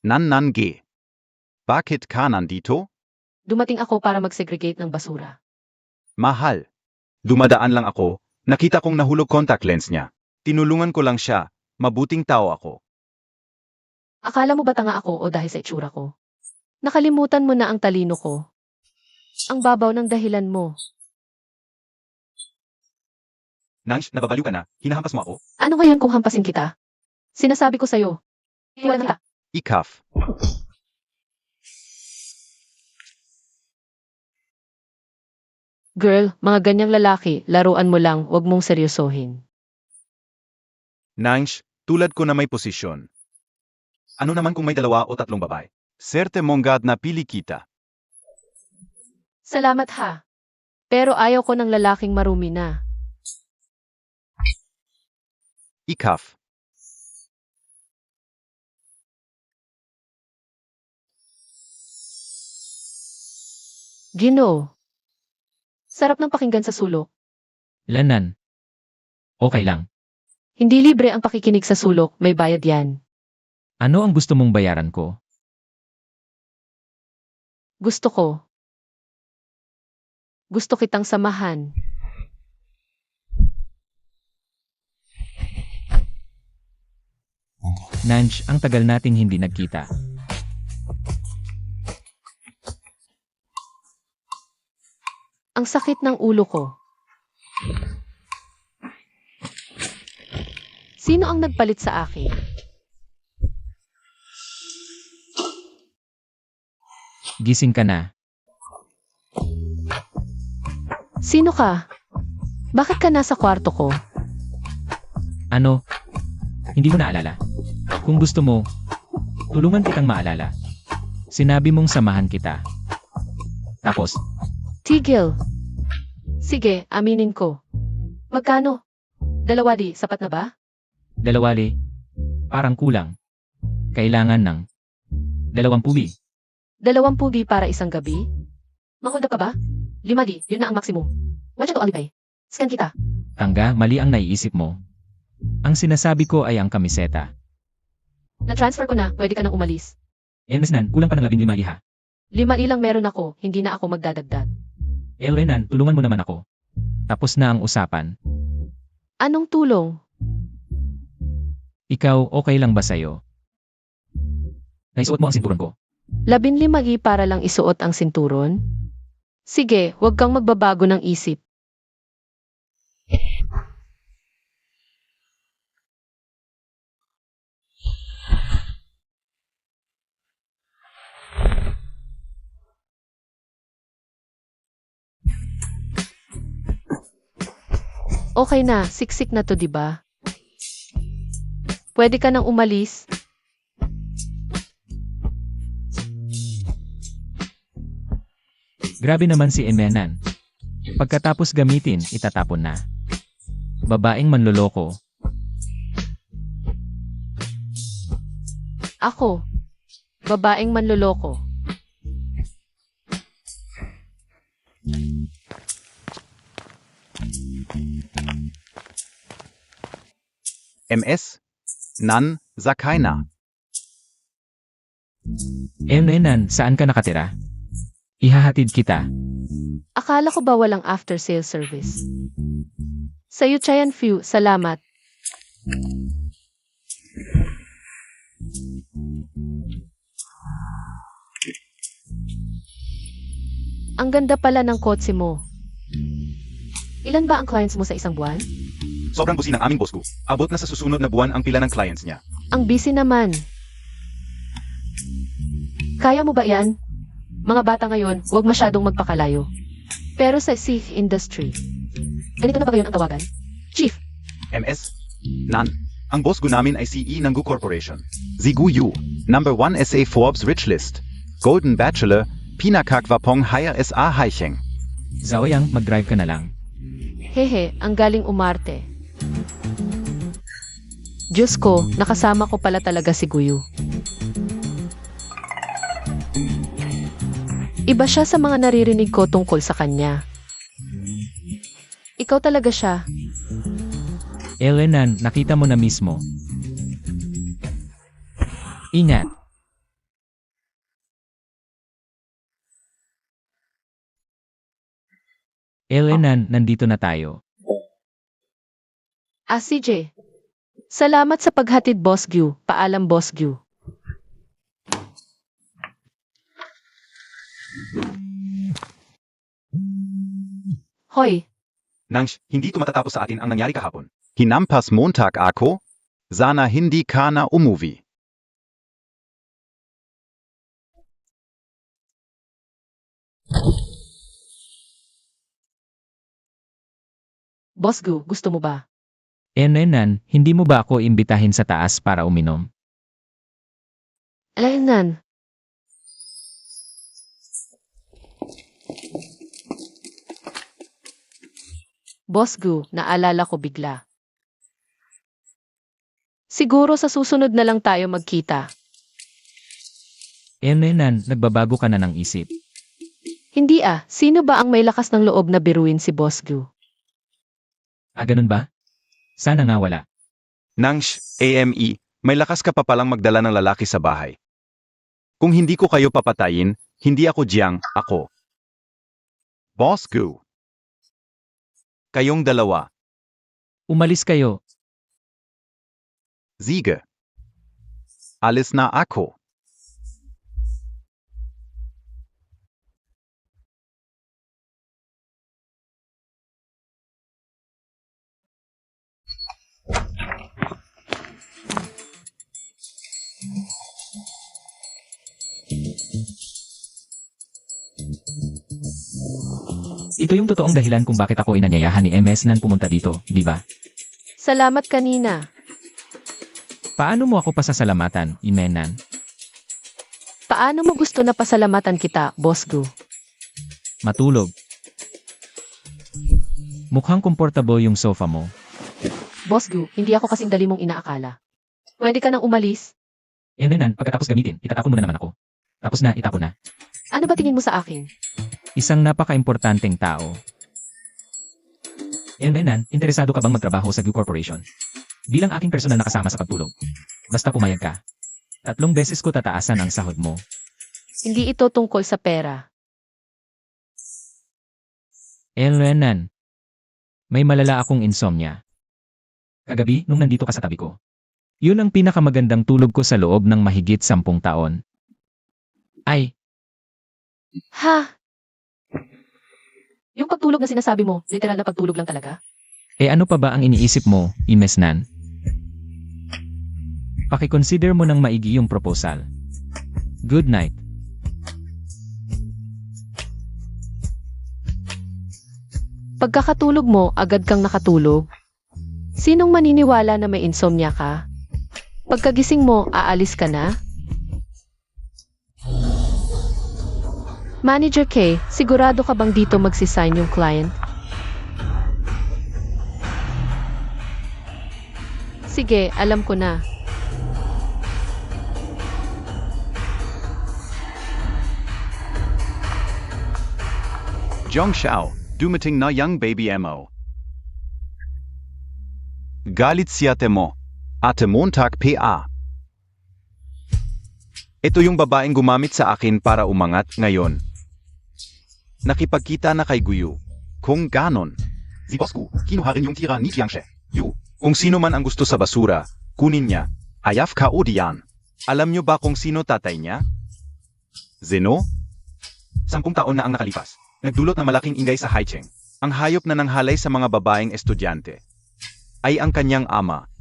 Nan G. Bakit ka nandito? Dumating ako para mag-segregate ng basura. Mahal. Dumadaan lang ako, nakita kong nahulog contact lens niya. Tinulungan ko lang siya, mabuting tao ako. Akala mo ba tanga ako o dahil sa itsura ko? Nakalimutan mo na ang talino ko. Ang babaw ng dahilan mo. Nang, nababaliw ka na, hinahampas mo ako? Ano ngayon kung hampasin kita? Sinasabi ko sa'yo. Iwan kita. Ikaf. Girl, mga ganyang lalaki, laruan mo lang, wag mong seryosohin. Nangs, tulad ko na may posisyon. Ano naman kung may 2 o 3 babae? Serte monggad na pili kita. Salamat ha. Pero ayaw ko ng lalaking marumi na. Ikaf. Ginoo. Sarap ng pakinggan sa sulok. Lanan. Okay lang. Hindi libre ang pakikinig sa sulok, may bayad yan. Ano ang gusto mong bayaran ko? Gusto ko. Gusto kitang samahan. Nanch, ang tagal nating hindi nagkita. Ang sakit ng ulo ko. Sino ang nagpalit sa akin? Gising ka na. Sino ka? Bakit ka nasa kwarto ko? Ano? Hindi ko naalala. Kung gusto mo, tulungan kitang maalala. Sinabi mong samahan kita. Tapos, Tigil. Sige, aminin ko. Magkano? 2 sapat na ba? 2, parang kulang. Kailangan ng 20. 20 para isang gabi? Mahold up ka ba? 5, yun na ang maximum. Watch to alibay. Scan kita. Tangga, mali ang naiisip mo. Ang sinasabi ko ay ang kamiseta. Na-transfer ko na, pwede ka nang umalis. Nan, kulang pa ng 15 iha. 5 lang meron ako, hindi na ako magdadagdag. Nan, tulungan mo naman ako. Tapos na ang usapan. Anong tulong? Ikaw, okay lang ba sa'yo? Naisuot mo ang sinturon ko. 15 para lang isuot ang sinturon? Sige, huwag kang magbabago ng isip. Okay na, siksik na to, 'di ba? Pwede ka nang umalis. Grabe naman si Emenan. Pagkatapos gamitin, itatapon na. Babaeng manloloko. Ako, babaeng manloloko. MS? Nan, Sakaina. Emenan, saan ka nakatira? Ihahatid kita. Akala ko ba walang after-sale service? Sa'yo, Chayan Few, salamat. Ang ganda pala ng kotse mo. Ilan ba ang clients mo sa isang buwan? Sobrang busy ng aming boss ko. Abot na sa susunod na buwan ang pila ng clients niya. Ang busy naman. Kaya mo ba yan? Mga bata ngayon, huwag masyadong magpakalayo. Pero sa safe industry, ganito na ba ngayon ang tawagan? Chief, MS? Nan. Ang boss ko namin ay CE ng Gu Corporation. Zigu Yu, number 1 SA Forbes Rich List. Golden Bachelor, Pinakakvapong Hire SA Haicheng. Zaoyang, mag-drive ka na lang. hehe, ang galing umarte. Diyos ko, nakasama ko pala talaga si Guyu. Iba siya sa mga naririnig ko tungkol sa kanya. Ikaw talaga siya. Elenan, nakita mo na mismo. Ingat. Elenan, nandito na tayo. CJ. Salamat sa paghatid, Boss Gyu. Paalam, Boss Gyu. Hoy, Nang hindi tumatatapos sa atin ang nangyari kahapon. Hinampas Montag ako? Sana hindi ka na umuwi. Boss Gyu, gusto mo ba? Elenan, hindi mo ba ako imbitahin sa taas para uminom? Alaynan. Boss Gyu, naalala ko bigla. Siguro sa susunod na lang tayo magkita. Elenan, nagbabago ka na ng isip. Hindi sino ba ang may lakas ng loob na biruin si Boss Gyu? Ganun ba? Sana nga wala. Nang AME, may lakas ka pa palang magdala ng lalaki sa bahay. Kung hindi ko kayo papatayin, hindi ako Jiang, ako. Boss Gu. Kayong dalawa, Umalis kayo. Sige. Alis na ako. Ito yung totoong dahilan kung bakit ako inanyayahan ni MS Nan pumunta dito, di ba? Salamat kanina. Paano mo ako pasasalamatan, Imenan? Paano mo gusto na pasalamatan kita, Boss Gyu? Matulog. Mukhang komportable yung sofa mo. Boss Gyu, hindi ako kasing dali mong inaakala. Pwede ka nang umalis? Imenan, pagkatapos gamitin, itatapon mo na naman ako. Tapos na, itapon na. Ano ba tingin mo sa akin? Isang napaka-importanteng tao. Imenan, interesado ka bang magtrabaho sa Gu Corporation? Bilang aking personal na kasama sa pagtulog. Basta pumayag ka. 3 beses ko tataasan ang sahod mo. Hindi ito tungkol sa pera. Elenan, may malala akong insomnia. Kagabi, nung nandito ka sa tabi ko. Yun ang pinakamagandang tulog ko sa loob ng mahigit 10 taon. Ay, Ha? Yung pagtulog na sinasabi mo, literal na pagtulog lang talaga? ano pa ba ang iniisip mo, Imesnan? Pakiconsider mo ng maigi yung proposal. Good night. Pagkakatulog mo, agad kang nakatulog? Sinong maniniwala na may insomnia ka? Pagkagising mo, aalis ka na? Manager K, sigurado ka bang dito magsisign yung client? Sige, alam ko na. Jiang Xiao, dumating na young baby mo. Galit si ate mo. Ate Montag PA. Ito yung babaeng gumamit sa akin para umangat ngayon. Nakipagkita na kay Guyu. Kung ganon. Si Boss Gu, kinuha rin yung tira ni Jiang She. Yu. Kung sino man ang gusto sa basura, kunin niya. Ayaf ka o diyan. Alam niyo ba kung sino tatay niya? Zeno? 10 taon na ang nakalipas. Nagdulot ng malaking ingay sa Haicheng. Ang hayop na nanghalay sa mga babaeng estudyante ay ang kanyang ama.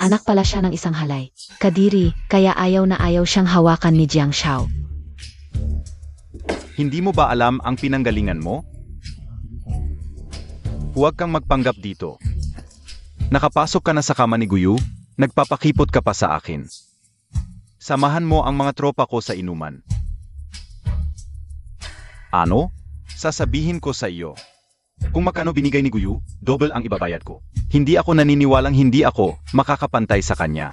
Anak pala siya ng isang halay. Kadiri, kaya ayaw na ayaw siyang hawakan ni Jiang Xiao. Hindi mo ba alam ang pinanggalingan mo? Huwag kang magpanggap dito. Nakapasok ka na sa kama ni Guyu, nagpapakipot ka pa sa akin. Samahan mo ang mga tropa ko sa inuman. Ano? Sasabihin ko sa iyo. Kung magkano binigay ni Guyu, double ang ibabayad ko. Hindi ako naniniwalang hindi ako makakapantay sa kanya.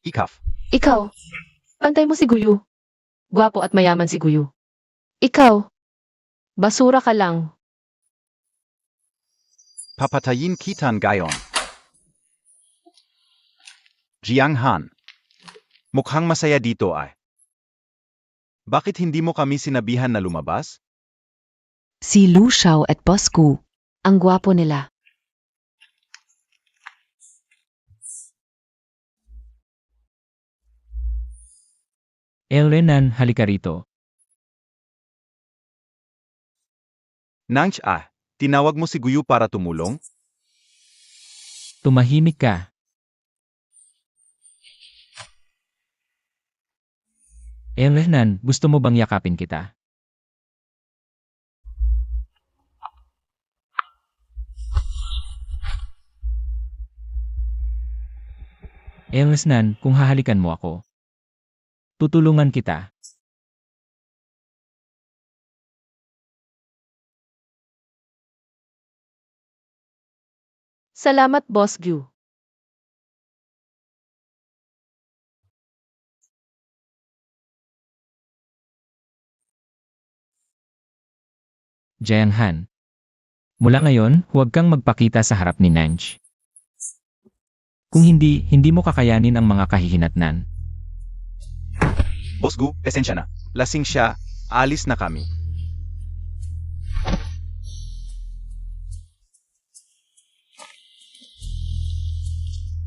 Ikaf. Ikaw, pantay mo si Guyu. Gwapo at mayaman si Guyu. Ikaw, basura ka lang. Papatayin kitan gayon. Jiang Han. Mukhang masaya dito ay. Bakit hindi mo kami sinabihan na lumabas? Si Lu Xiao at Boss Gu. Ang gwapo nila. Renan, halika rito. Nangch tinawag mo si Guyu para tumulong? Tumahimik ka. Renan, gusto mo bang yakapin kita? Renan, kung hahalikan mo ako, tutulungan kita. Salamat, Boss Gu. Jiang Han. Mula ngayon, huwag kang magpakita sa harap ni Nanch. Kung hindi mo kakayanin ang mga kahihinatnan. Boss Gu, esensya na. Lasing siya, alis na kami.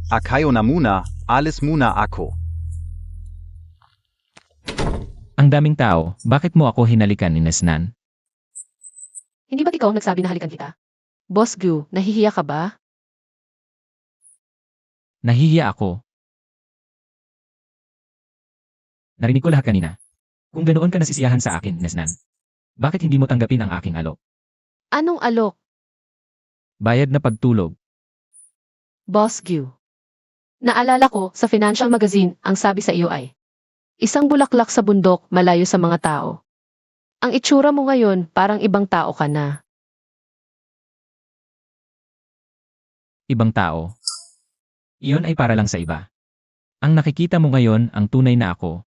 Akayo na muna, alis muna ako. Ang daming tao, bakit mo ako hinalikan ni Nesnan? Hindi ba't ikaw ang nagsabi na halikan kita? Boss Gu, nahihiya ka ba? Nahihiya ako. Narinig ko lahat kanina. Kung ganoon ka nasisiyahan sa akin, Nesnan, bakit hindi mo tanggapin ang aking alok? Anong alok, Bayad na pagtulog. Boss Gu? Naalala ko sa Financial Magazine ang sabi sa iyo ay, isang bulaklak sa bundok malayo sa mga tao. Ang itsura mo ngayon parang ibang tao ka na. Ibang tao. Iyon ay para lang sa iba. Ang nakikita mo ngayon ang tunay na ako.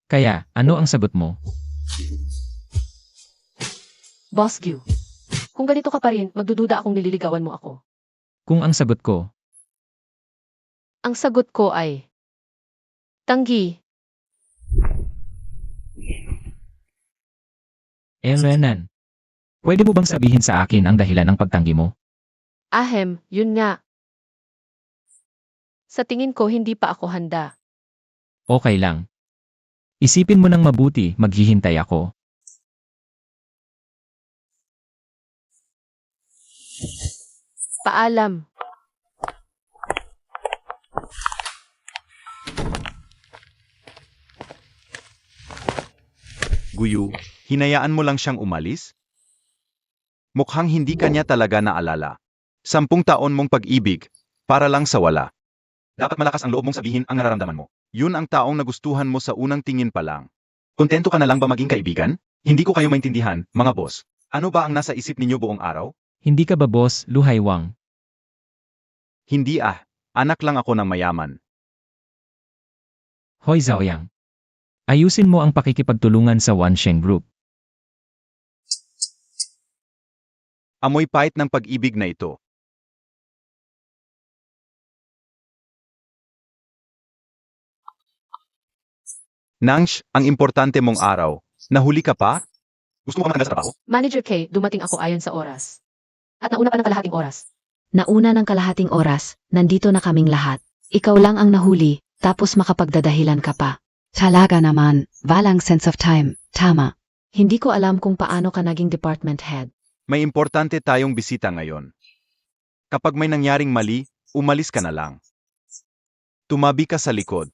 Kaya, ano ang sagot mo? Boss Gu, kung ganito ka pa rin, magdududa akong nililigawan mo ako. Kung ang sagot ko, Ang sagot ko ay, tanggi. Renan, pwede mo bang sabihin sa akin ang dahilan ng pagtanggi mo? Ahem, yun nga. Sa tingin ko hindi pa ako handa. Okay lang. Isipin mo ng mabuti, maghihintay ako. Paalam. Guyu, hinayaan mo lang siyang umalis? Mukhang hindi kanya talaga naalala. 10 taon mong pag-ibig, para lang sa wala. Dapat malakas ang loob mong sabihin ang nararamdaman mo. Yun ang taong nagustuhan mo sa unang tingin pa lang. Kontento ka na lang ba maging kaibigan? Hindi ko kayo maintindihan, mga boss. Ano ba ang nasa isip ninyo buong araw? Hindi ka ba boss, Luhai Wang? Hindi anak lang ako ng mayaman. Hoy Zhaoyang. Ayusin mo ang pakikipagtulungan sa Wansheng Group. Amoy pait ng pag-ibig na ito. Nangsh, ang importante mong araw. Nahuli ka pa? Gusto mo ka matanggal sa trabaho? Manager K, dumating ako ayon sa oras. At nauna pa ng kalahating oras. Nauna ng kalahating oras, nandito na kaming lahat. Ikaw lang ang nahuli, tapos makapagdadahilan ka pa. Talaga naman, walang sense of time, tama. Hindi ko alam kung paano ka naging department head. May importante tayong bisita ngayon. Kapag may nangyaring mali, umalis ka na lang. Tumabi ka sa likod.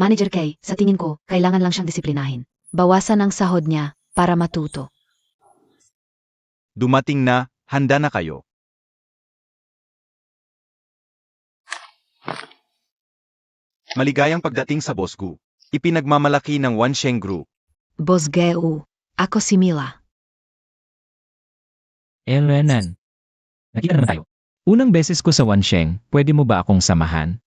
Manager Kay, sa tingin ko, kailangan lang siyang disiplinahin. Bawasan ang sahod niya para matuto. Dumating na, handa na kayo. Maligayang pagdating sa Boss Gu. Ipinagmamalaki ng Wansheng Group. Boss Geu, ako si Mila. Renan. Nakita naman tayo. Unang beses ko sa Wansheng, pwede mo ba akong samahan?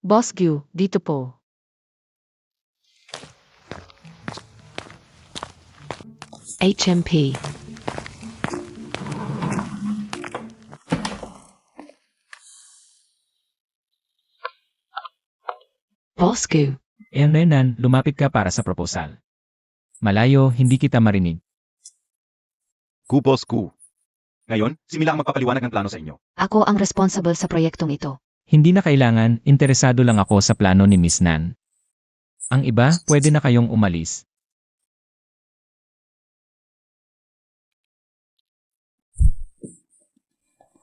Boss Gu, dito po. HMP. Boss Gu. Renan, lumapit ka para sa proposal. Malayo, hindi kita marinig. Gu boss gu. Ngayon, si Mila ang magpapaliwanag ng plano sa inyo. Ako ang responsible sa proyektong ito. Hindi na kailangan, interesado lang ako sa plano ni Miss Nan. Ang iba, pwede na kayong umalis.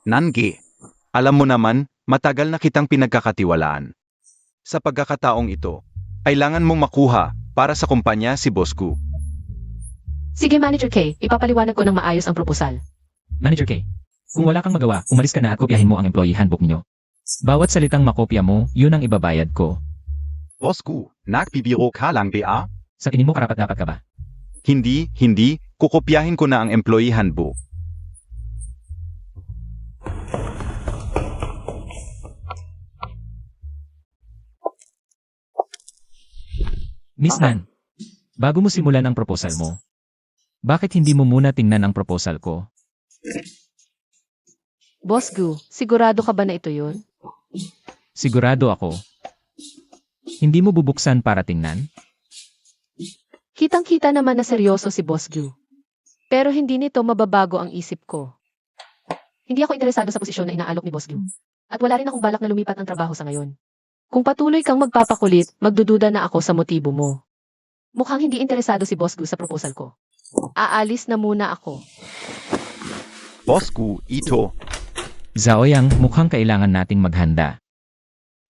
Nange, alam mo naman, matagal na kitang pinagkakatiwalaan. Sa pagkakataong ito, kailangan mong makuha para sa kumpanya si Boss Gu. Sige Manager K, ipapaliwanag ko ng maayos ang proposal. Manager K, kung wala kang magawa, umalis ka na at kopyahin mo ang employee handbook niyo. Bawat salitang makopya mo, yun ang ibabayad ko. Boss Gu, nagbibiro ka lang ba? Sa tingin mo karapat-dapat ka ba? Hindi, kukopyahin ko na ang employee handbook. Miss Nan, bago mo simulan ang proposal mo, bakit hindi mo muna tingnan ang proposal ko? Boss Gu, sigurado ka ba na ito yun? Sigurado ako. Hindi mo bubuksan para tingnan? Kitang-kita naman na seryoso si Boss Gu. Pero hindi nito mababago ang isip ko. Hindi ako interesado sa posisyon na inaalok ni Boss Gu. At wala rin akong balak na lumipat ng trabaho sa ngayon. Kung patuloy kang magpapakulit, magdududa na ako sa motibo mo. Mukhang hindi interesado si Boss Gu sa proposal ko. Aalis na muna ako. Boss Gu, ito. Zaoyang, mukhang kailangan nating maghanda.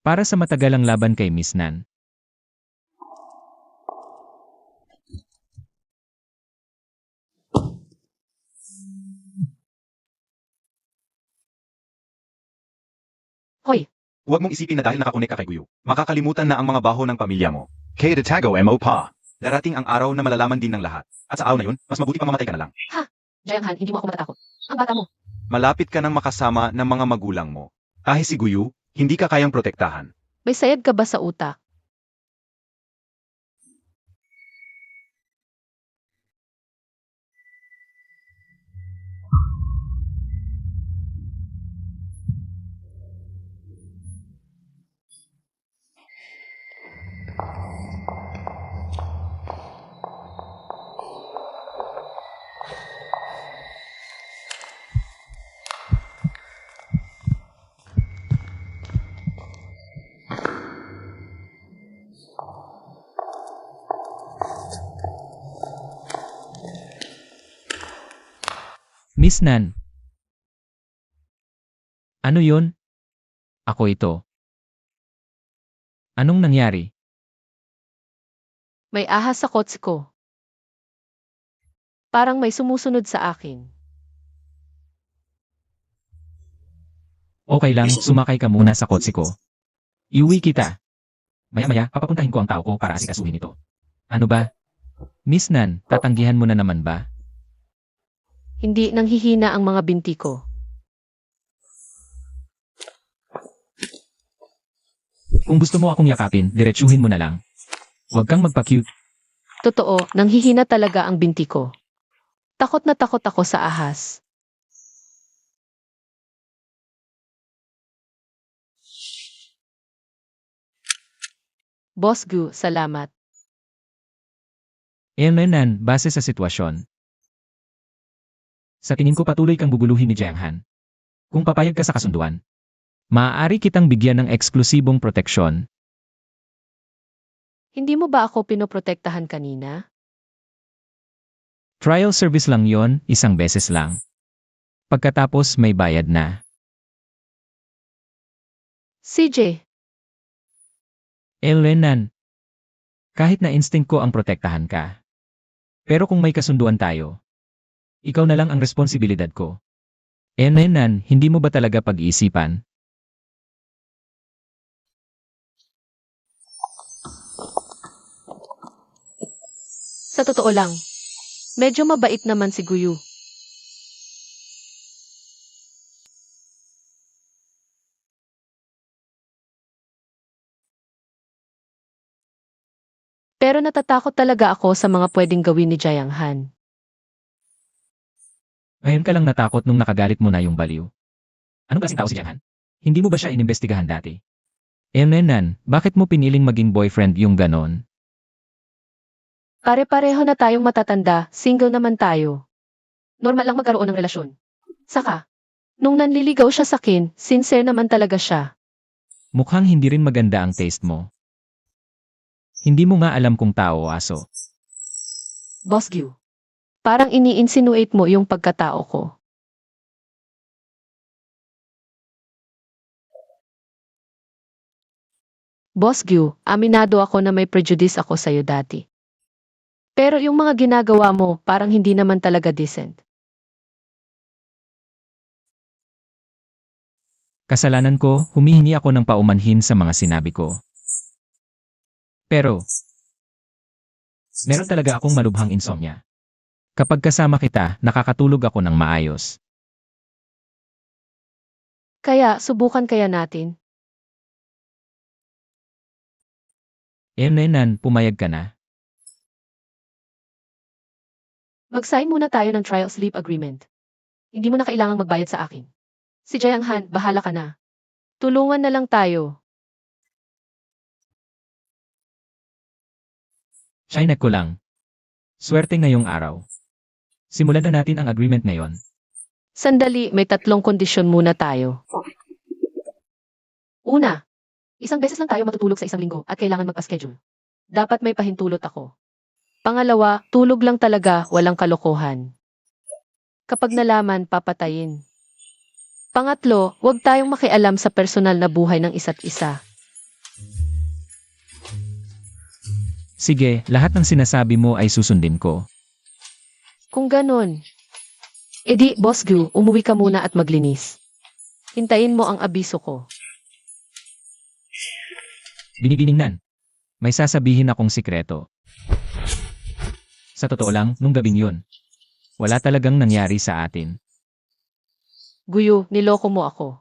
Para sa matagalang laban kay Miss Nan. Hoy, Huwag mong isipin na dahil nakakonek ka kay Guyo, makakalimutan na ang mga baho ng pamilya mo. Kaya Tago mo pa. Darating ang araw na malalaman din ng lahat. At sa araw na yun, mas mabuti pa mamatay ka na lang. Jayang Han, hindi mo ako matatakot. Ang bata mo. Malapit ka nang makasama ng mga magulang mo. Kahit si Guyo, hindi ka kayang protektahan. May sayad ka ba sa utak? Miss Nan. Ano yun? Ako ito. Anong nangyari? May ahas sa kotse ko. Parang may sumusunod sa akin. Okay lang, sumakay ka muna sa kotse ko. Iuwi kita. Maya-maya, papapuntahin ko ang tao ko para asikasuhin ito. Ano ba? Miss Nan, tatanggihan mo na naman ba? Hindi nanghihina ang mga binti ko. Kung gusto mo akong yakapin, diretsuhin mo na lang. Huwag kang magpa-cute. Totoo, nanghihina talaga ang binti ko. Takot na takot ako sa ahas. Boss Gu, salamat. Nan, base sa sitwasyon. Sa tingin ko patuloy kang bubuluhin ni Jiang Han. Kung papayag ka sa kasunduan, maaari kitang bigyan ng eksklusibong proteksyon. Hindi mo ba ako pinoprotektahan kanina? Trial service lang yon, isang beses lang. Pagkatapos may bayad na. CJ, Nan, kahit na instinct ko ang protektahan ka. Pero kung may kasunduan tayo, ikaw na lang ang responsibilidad ko. Nan, hindi mo ba talaga pag-iisipan? sa totoo lang, medyo mabait naman si Guyu. Pero natatakot talaga ako sa mga pwedeng gawin ni Jiang Han. Ngayon ka lang natakot nung nakagalit mo na yung baliw. Anong klaseng tao si Jiang Han? Hindi mo ba siya inimbestigahan dati? Renan, bakit mo piniling maging boyfriend yung ganon? Pare-pareho na tayong matatanda, single naman tayo. Normal lang magkaroon ng relasyon. Saka, nung nanliligaw siya sa akin, sincere naman talaga siya. Mukhang hindi rin maganda ang taste mo. Hindi mo nga alam kung tao o aso. Boss Gyu. Parang ini-insinuate mo yung pagkatao ko. Boss Gyu, aminado ako na may prejudice ako sa'yo dati. Pero yung mga ginagawa mo, parang hindi naman talaga decent. Kasalanan ko, humihingi ako ng paumanhin sa mga sinabi ko. Pero, meron talaga akong malubhang insomnia. Kapag kasama kita, nakakatulog ako ng maayos. Kaya, subukan kaya natin. Renan, pumayag ka na. Mag-sign muna tayo ng trial sleep agreement. Hindi mo na kailangang magbayad sa akin. Si Jayang Han, bahala ka na. Tulungan na lang tayo. Chinek ko lang. Swerte ngayong araw. Simulan na natin ang agreement ngayon. Sandali, may 3 kondisyon muna tayo. Una, isang beses lang tayo matutulog sa isang linggo at kailangan magpa-schedule. Dapat may pahintulot ako. Pangalawa, tulog lang talaga, walang kalokohan. Kapag nalaman, papatayin. Pangatlo, huwag tayong makialam sa personal na buhay ng isa't isa. Sige, lahat ng sinasabi mo ay susundin ko. Kung ganon, edi, Boss Gu, umuwi ka muna at maglinis. Hintayin mo ang abiso ko. Binibining may sasabihin akong sikreto. Sa totoo lang, nung gabing yun, wala talagang nangyari sa atin. Guyo, niloko mo ako.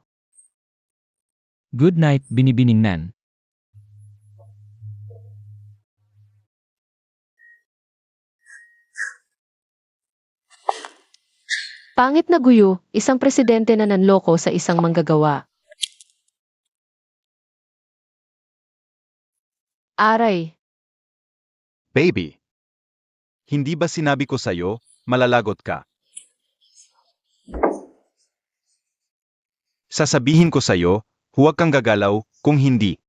Good night, binibining. Pangit na guyo, isang presidente na nanloko sa isang manggagawa. Aray, Baby. Hindi ba sinabi ko sa'yo, malalagot ka? Sasabihin ko sa'yo, huwag kang gagalaw kung hindi.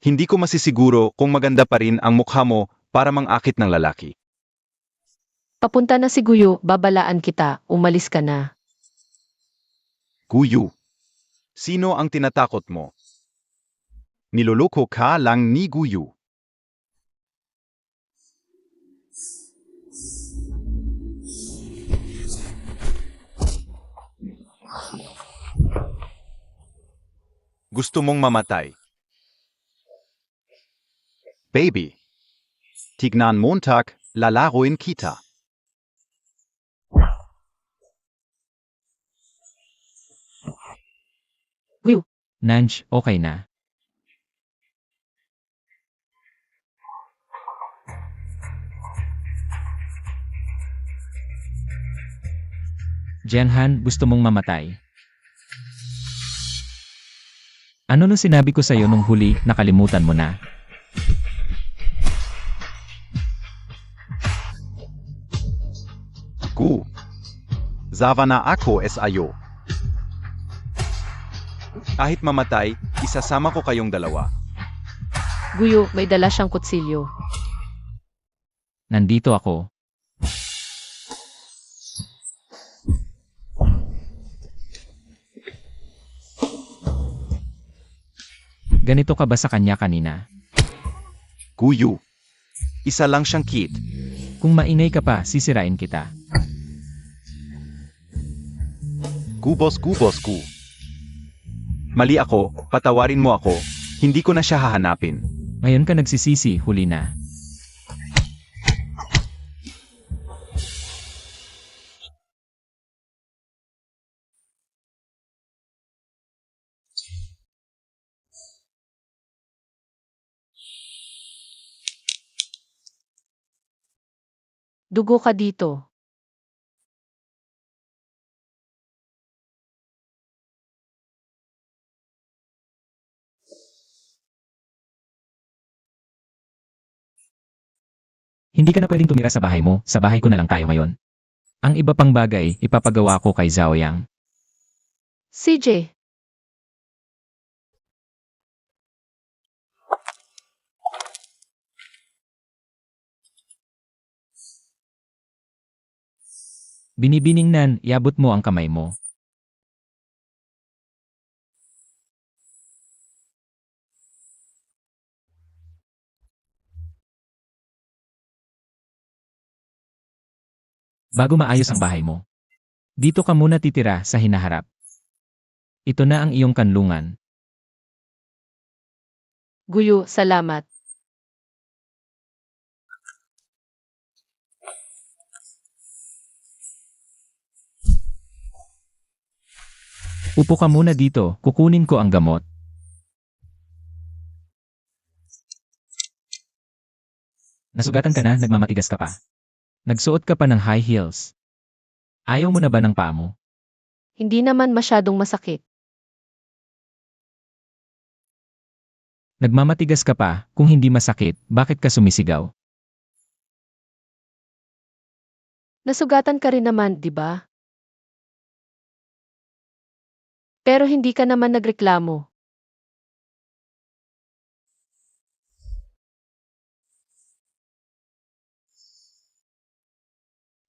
Hindi ko masisiguro kung maganda pa rin ang mukha mo para mang-akit ng lalaki. papunta na si Guyo, babalaan kita, umalis ka na. Guyu. Sino ang tinatakot mo? Niloloko ka lang ni Guyu. Gusto mong mamatay? Baby. Tignan Montag, lalaroin kita. Nanj, okay na. Jianhan, gusto mong mamatay? Ano nung sinabi ko sa'yo nung huli, nakalimutan mo na? Gu. Zavana ako sayo. Kahit mamatay, isasama ko kayong dalawa. Guyo, may dala siyang kutsilyo. Nandito ako. Ganito ka ba sa kanya kanina? Guyu. Isa lang siyang kid. Kung maingay ka pa, sisirain kita. Gubos gu. Mali ako, patawarin mo ako, hindi ko na siya hahanapin. Ngayon ka nagsisisi, huli na. Dugo ka dito. Hindi ka na pwedeng tumira sa bahay mo, sa bahay ko na lang tayo ngayon. Ang iba pang bagay, ipapagawa ko kay Zhao Yang. CJ, Binibiningnan, iabot mo ang kamay mo. Bago maayos ang bahay mo. Dito ka muna titira sa hinaharap. Ito na ang iyong kanlungan. Guyo, salamat. Upo ka muna dito, kukunin ko ang gamot. Nasugatan ka na, nagmamatigas ka pa. Nagsuot ka pa ng high heels. Ayaw mo na ba ng paa mo? Hindi naman masyadong masakit. Nagmamatigas ka pa, kung hindi masakit, bakit ka sumisigaw? Nasugatan ka rin naman, di ba? Pero hindi ka naman nagreklamo.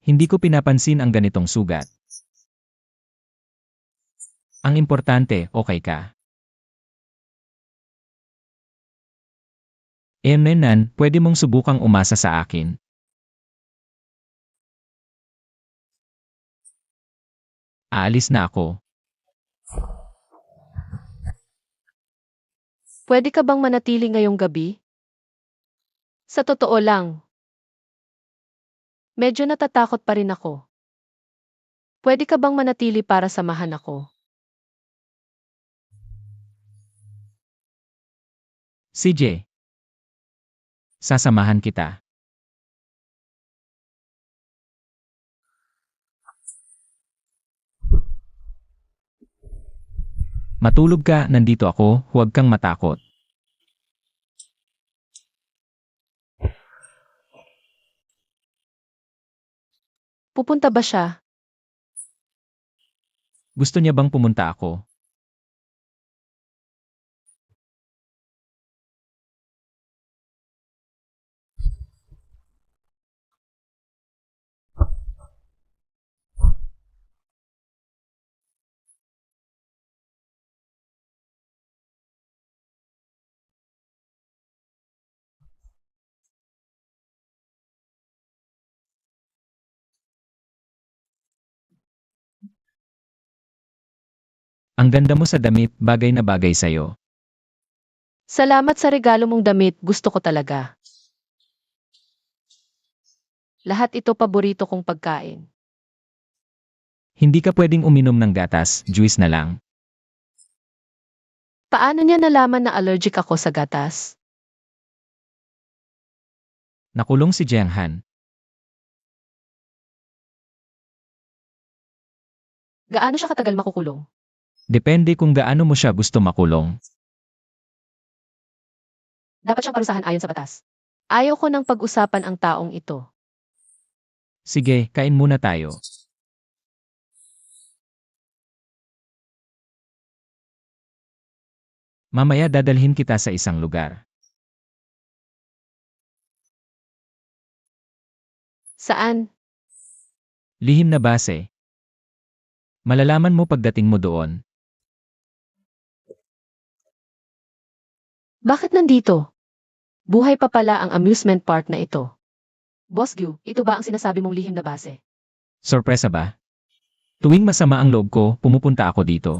Hindi ko pinapansin ang ganitong sugat. Ang importante, okay ka. Nenan, pwede mong subukang umasa sa akin. Aalis na ako. Pwede ka bang manatili ngayong gabi? Sa totoo lang. Medyo natatakot pa rin ako. Pwede ka bang manatili para samahan ako? CJ. Sasamahan kita. Matulog ka, nandito ako, huwag kang matakot. Pupunta ba siya? Gusto niya bang pumunta ako? Ang ganda mo sa damit, bagay na bagay sa'yo. Salamat sa regalo mong damit, gusto ko talaga. Lahat ito paborito kong pagkain. Hindi ka pwedeng uminom ng gatas, juice na lang. Paano niya nalaman na allergic ako sa gatas? Nakulong si Jiang Han. Gaano siya katagal makukulong? Depende kung gaano mo siya gusto makulong. Dapat siyang parusahan ayon sa batas. Ayaw ko nang pag-usapan ang taong ito. Sige, kain muna tayo. Mamaya dadalhin kita sa isang lugar. Saan? Lihim na base. Malalaman mo pagdating mo doon. Bakit nandito? Buhay pa pala ang amusement park na ito. Boss Gyu, ito ba ang sinasabi mong lihim na base? Sorpresa ba? Tuwing masama ang loob ko, pumupunta ako dito.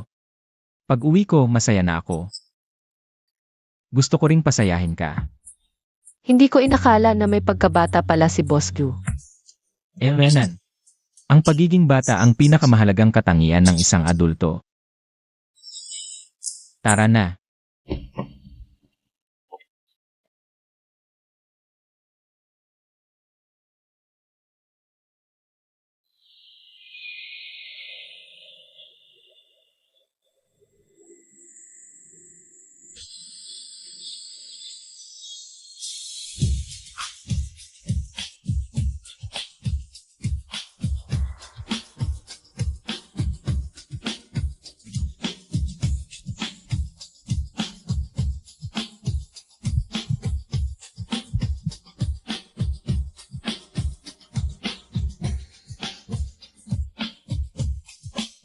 Pag uwi ko, masaya na ako. Gusto ko ring pasayahin ka. Hindi ko inakala na may pagkabata pala si Boss Gyu. Renan. Ang pagiging bata ang pinakamahalagang katangian ng isang adulto. Tara na.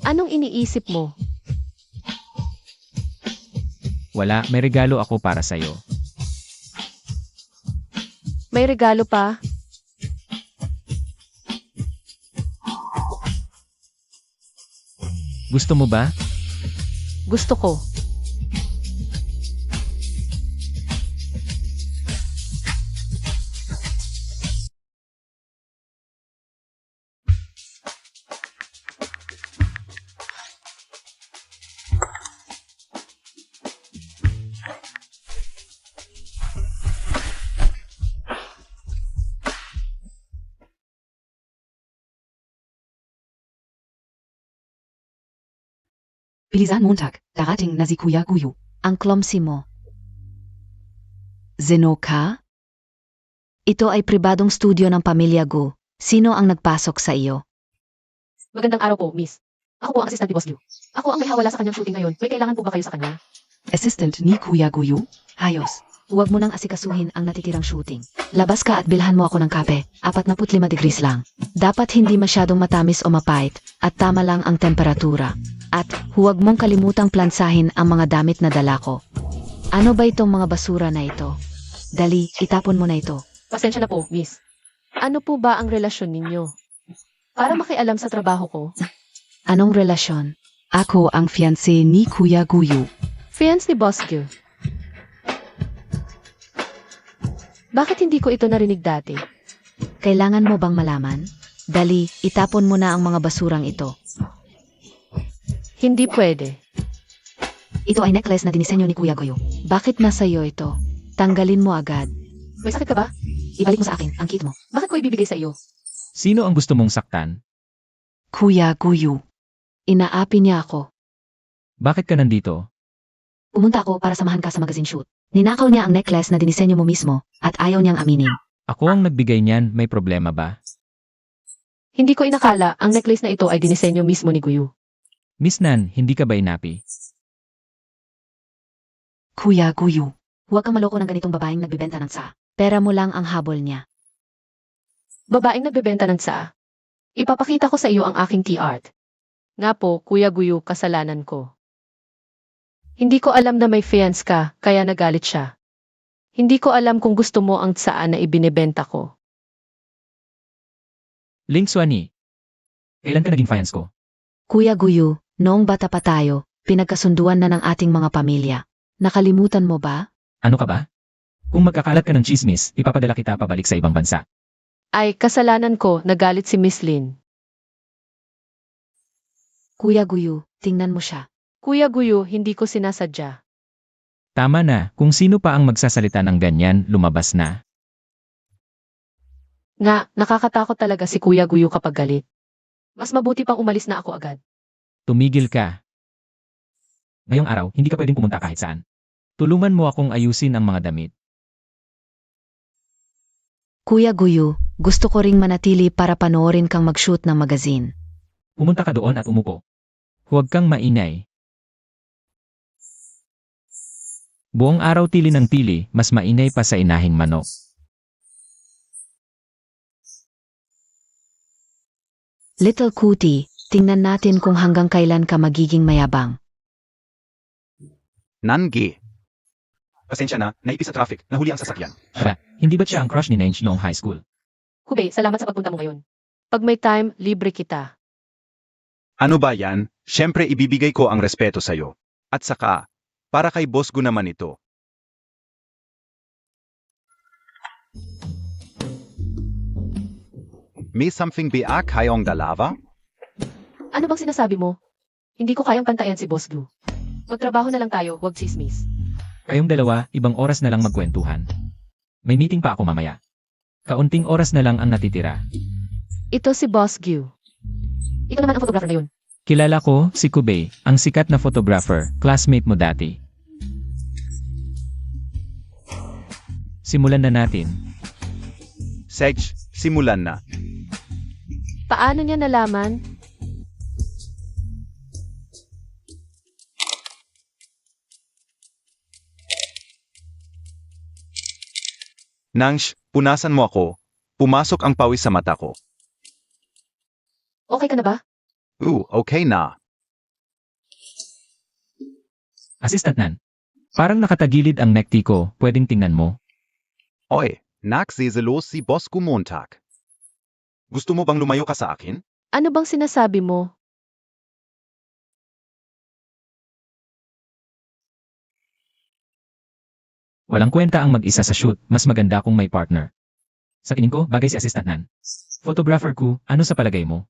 Anong iniisip mo? Wala, may regalo ako para sa'yo. May regalo pa? Gusto mo ba? Gusto ko. Bilisan Montag, darating na si Kuya Guyo. Ang clumsy mo. Zeno ka? Ito ay pribadong studio ng pamilya Gu. Sino ang nagpasok sa iyo? Magandang araw po, miss. Ako po ang assistant ni Boss Liu. Ako ang may hawala sa kanyang shooting ngayon. May kailangan po ba kayo sa kanya? Assistant ni Kuya Guyo? Ayos. Huwag mo nang asikasuhin ang natitirang shooting. Labas ka at bilhan mo ako ng kape. 45 degrees lang. Dapat hindi masyadong matamis o mapait at tama lang ang temperatura. At huwag mong kalimutang plansahin ang mga damit na dala ko. Ano ba itong mga basura na ito? Dali, itapon mo na ito. Pasensya na po, miss. Ano po ba ang relasyon ninyo? Para makialam sa trabaho ko. Anong relasyon? Ako ang fiancé ni Kuya Guyo. Fiance ni Boss Liu. Bakit hindi ko ito narinig dati? Kailangan mo bang malaman? Dali, itapon mo na ang mga basurang ito. Hindi pwede. Ito ay necklace na dinisenyo ni Kuya Guyo. Bakit nasa iyo ito? Tanggalin mo agad. May sakit ka ba? Ibalik mo sa akin ang kit mo. Bakit ko ibibigay sa iyo? Sino ang gusto mong saktan? Kuya Guyo. Inaapi niya ako. Bakit ka nandito? Pumunta ako para samahan ka sa magazine shoot. Ninakaw niya ang necklace na dinisenyo mo mismo at ayaw niyang aminin. Ako ang nagbigay niyan, may problema ba? Hindi ko inakala ang necklace na ito ay dinisenyo mismo ni Guyu. Miss Nan, hindi ka ba inapi? Kuya Guyo. Huwag kang maloko ng ganitong babaeng nagbibenta ng tsa. Pera mo lang ang habol niya. Babaeng nagbebenta ng tsa. Ipapakita ko sa iyo ang aking tea art. Nga po, Kuya Guyu, kasalanan ko. Hindi ko alam na may fiance ka, kaya nagalit siya. Hindi ko alam kung gusto mo ang tsaan na ibinebenta ko. Ling Suani. Kailan ka naging fiance ko? Kuya Guyo, noong bata pa tayo, pinagkasunduan na ng ating mga pamilya. Nakalimutan mo ba? Ano ka ba? Kung magkakalat ka ng chismis, ipapadala kita pabalik sa ibang bansa. Ay, kasalanan ko, nagalit si Miss Lin. Kuya Guyo, tingnan mo siya. Kuya Guyu, hindi ko sinasadya. Tama na, kung sino pa ang magsasalita ng ganyan, lumabas na. Nga, nakakatakot talaga si Kuya Guyu kapag galit. Mas mabuti pang umalis na ako agad. Tumigil ka. Ngayong araw, hindi ka pwedeng pumunta kahit saan. Tulungan mo akong ayusin ang mga damit. Kuya Guyo, gusto ko ring manatili para panoorin kang mag-shoot ng magazine. Pumunta ka doon at umupo. Huwag kang mainay. Buong araw tili ng tili, mas mainay pa sa inahing manok. Little Cutie, tingnan natin kung hanggang kailan ka magiging mayabang. Nangi. Pasensya na, naipis sa traffic, nahuli ang sasakyan. Hindi ba siya ang crush ni Nange noong high school? Kube, salamat sa pagpunta mo ngayon. Pag may time, libre kita. Ano ba yan? Siyempre ibibigay ko ang respeto sa'yo. At saka, para kay Boss Gu naman ito. May something biak hayong dalawa? Ano bang sinasabi mo? Hindi ko kayang pantayan si Boss Gu. Magtrabaho na lang tayo, wag chismis. Kayong dalawa, ibang oras na lang magkwentuhan. May meeting pa ako mamaya. Kaunting oras na lang ang natitira. Ito si Boss Gu. Ito naman ang photographer na yun. Kilala ko, si Kubei, ang sikat na photographer, classmate mo dati. Simulan na natin. Sedge, simulan na. Paano niya nalaman? Nangsh, punasan mo ako. Pumasok ang pawis sa mata ko. Okay ka na ba? Okay na. Assistant Nan. Parang nakatagilid ang necktie ko, pwedeng tingnan mo. Oy, nagsiselos si Boss ko Montag. Gusto mo bang lumayo ka sa akin? Ano bang sinasabi mo? Walang kwenta ang mag-isa sa shoot, mas maganda kung may partner. Sa tingin ko, bagay si Assistant Nan. Photographer ko, ano sa palagay mo?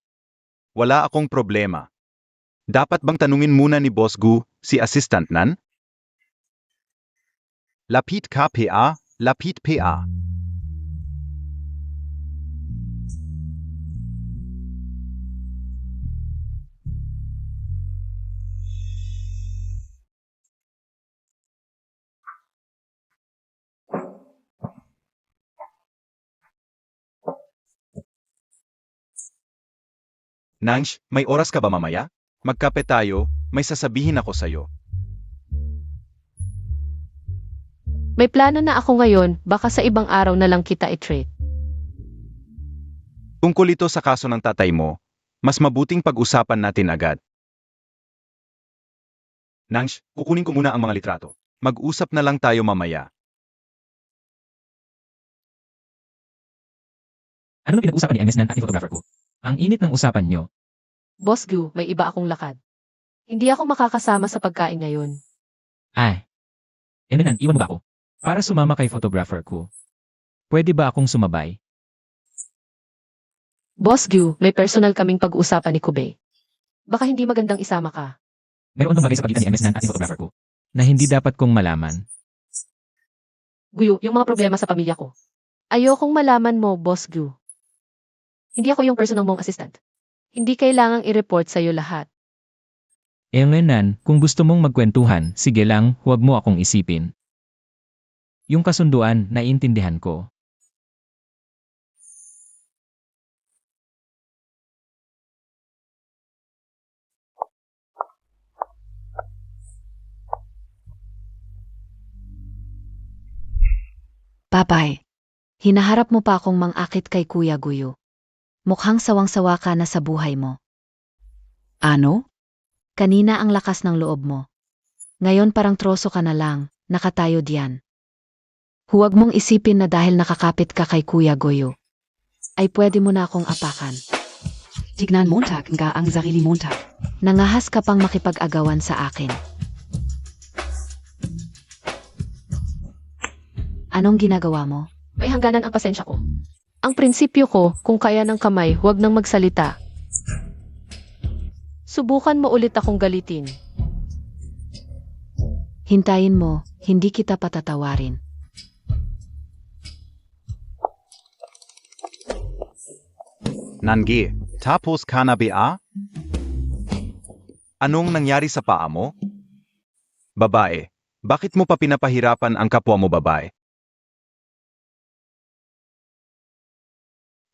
Wala akong problema. Dapat bang tanungin muna ni Boss Gu, si Assistant Nan? Lapit ka PA, lapit PA. Nansh, may oras ka ba mamaya? Magkape tayo, may sasabihin ako sa'yo. May plano na ako ngayon, baka sa ibang araw na lang kita i-treat. Tungkol ito sa kaso ng tatay mo, mas mabuting pag-usapan natin agad. Nansh, kukunin ko muna ang mga litrato. Mag-usap na lang tayo mamaya. Ano na pinag-usapan ni MS Nan at ni photographer ko? Ang init ng usapan nyo. Boss Gu, may iba akong lakad. Hindi ako makakasama sa pagkain ngayon. Ay. Nan, iwan mo ba ako? Para sumama kay photographer ko. Pwede ba akong sumabay? Boss Gu, may personal kaming pag-uusapan ni Kube. Baka hindi magandang isama ka. Mayroon bang bagay sa pagitan ni MS Nan at ni photographer ko na hindi dapat kong malaman? Guyo, yung mga problema sa pamilya ko. Ayokong malaman mo, Boss Gu. Hindi ako yung personal mong assistant. Hindi kailangang i-report sa'yo lahat. Nan, kung gusto mong magkwentuhan, sige lang, huwag mo akong isipin. Yung kasunduan, naiintindihan ko. Babay. Hinaharap mo pa akong mangakit kay Kuya Guyo. Mukhang sawang-sawa ka na sa buhay mo. Ano? Kanina ang lakas ng loob mo. Ngayon parang troso ka na lang, nakatayo diyan. Huwag mong isipin na dahil nakakapit ka kay Kuya Guyo, ay pwede mo na akong apakan. Tignan Montag nga ang sarili Montag. Nangahas ka pang makipag-agawan sa akin. Anong ginagawa mo? May hangganan ang pasensya ko. Ang prinsipyo ko, kung kaya ng kamay, huwag nang magsalita. Subukan mo ulit akong galitin. Hintayin mo, hindi kita patatawarin. Nangi, tapos ka na ba? Anong nangyari sa paa mo? Babae, bakit mo pa pinapahirapan ang kapwa mo babae?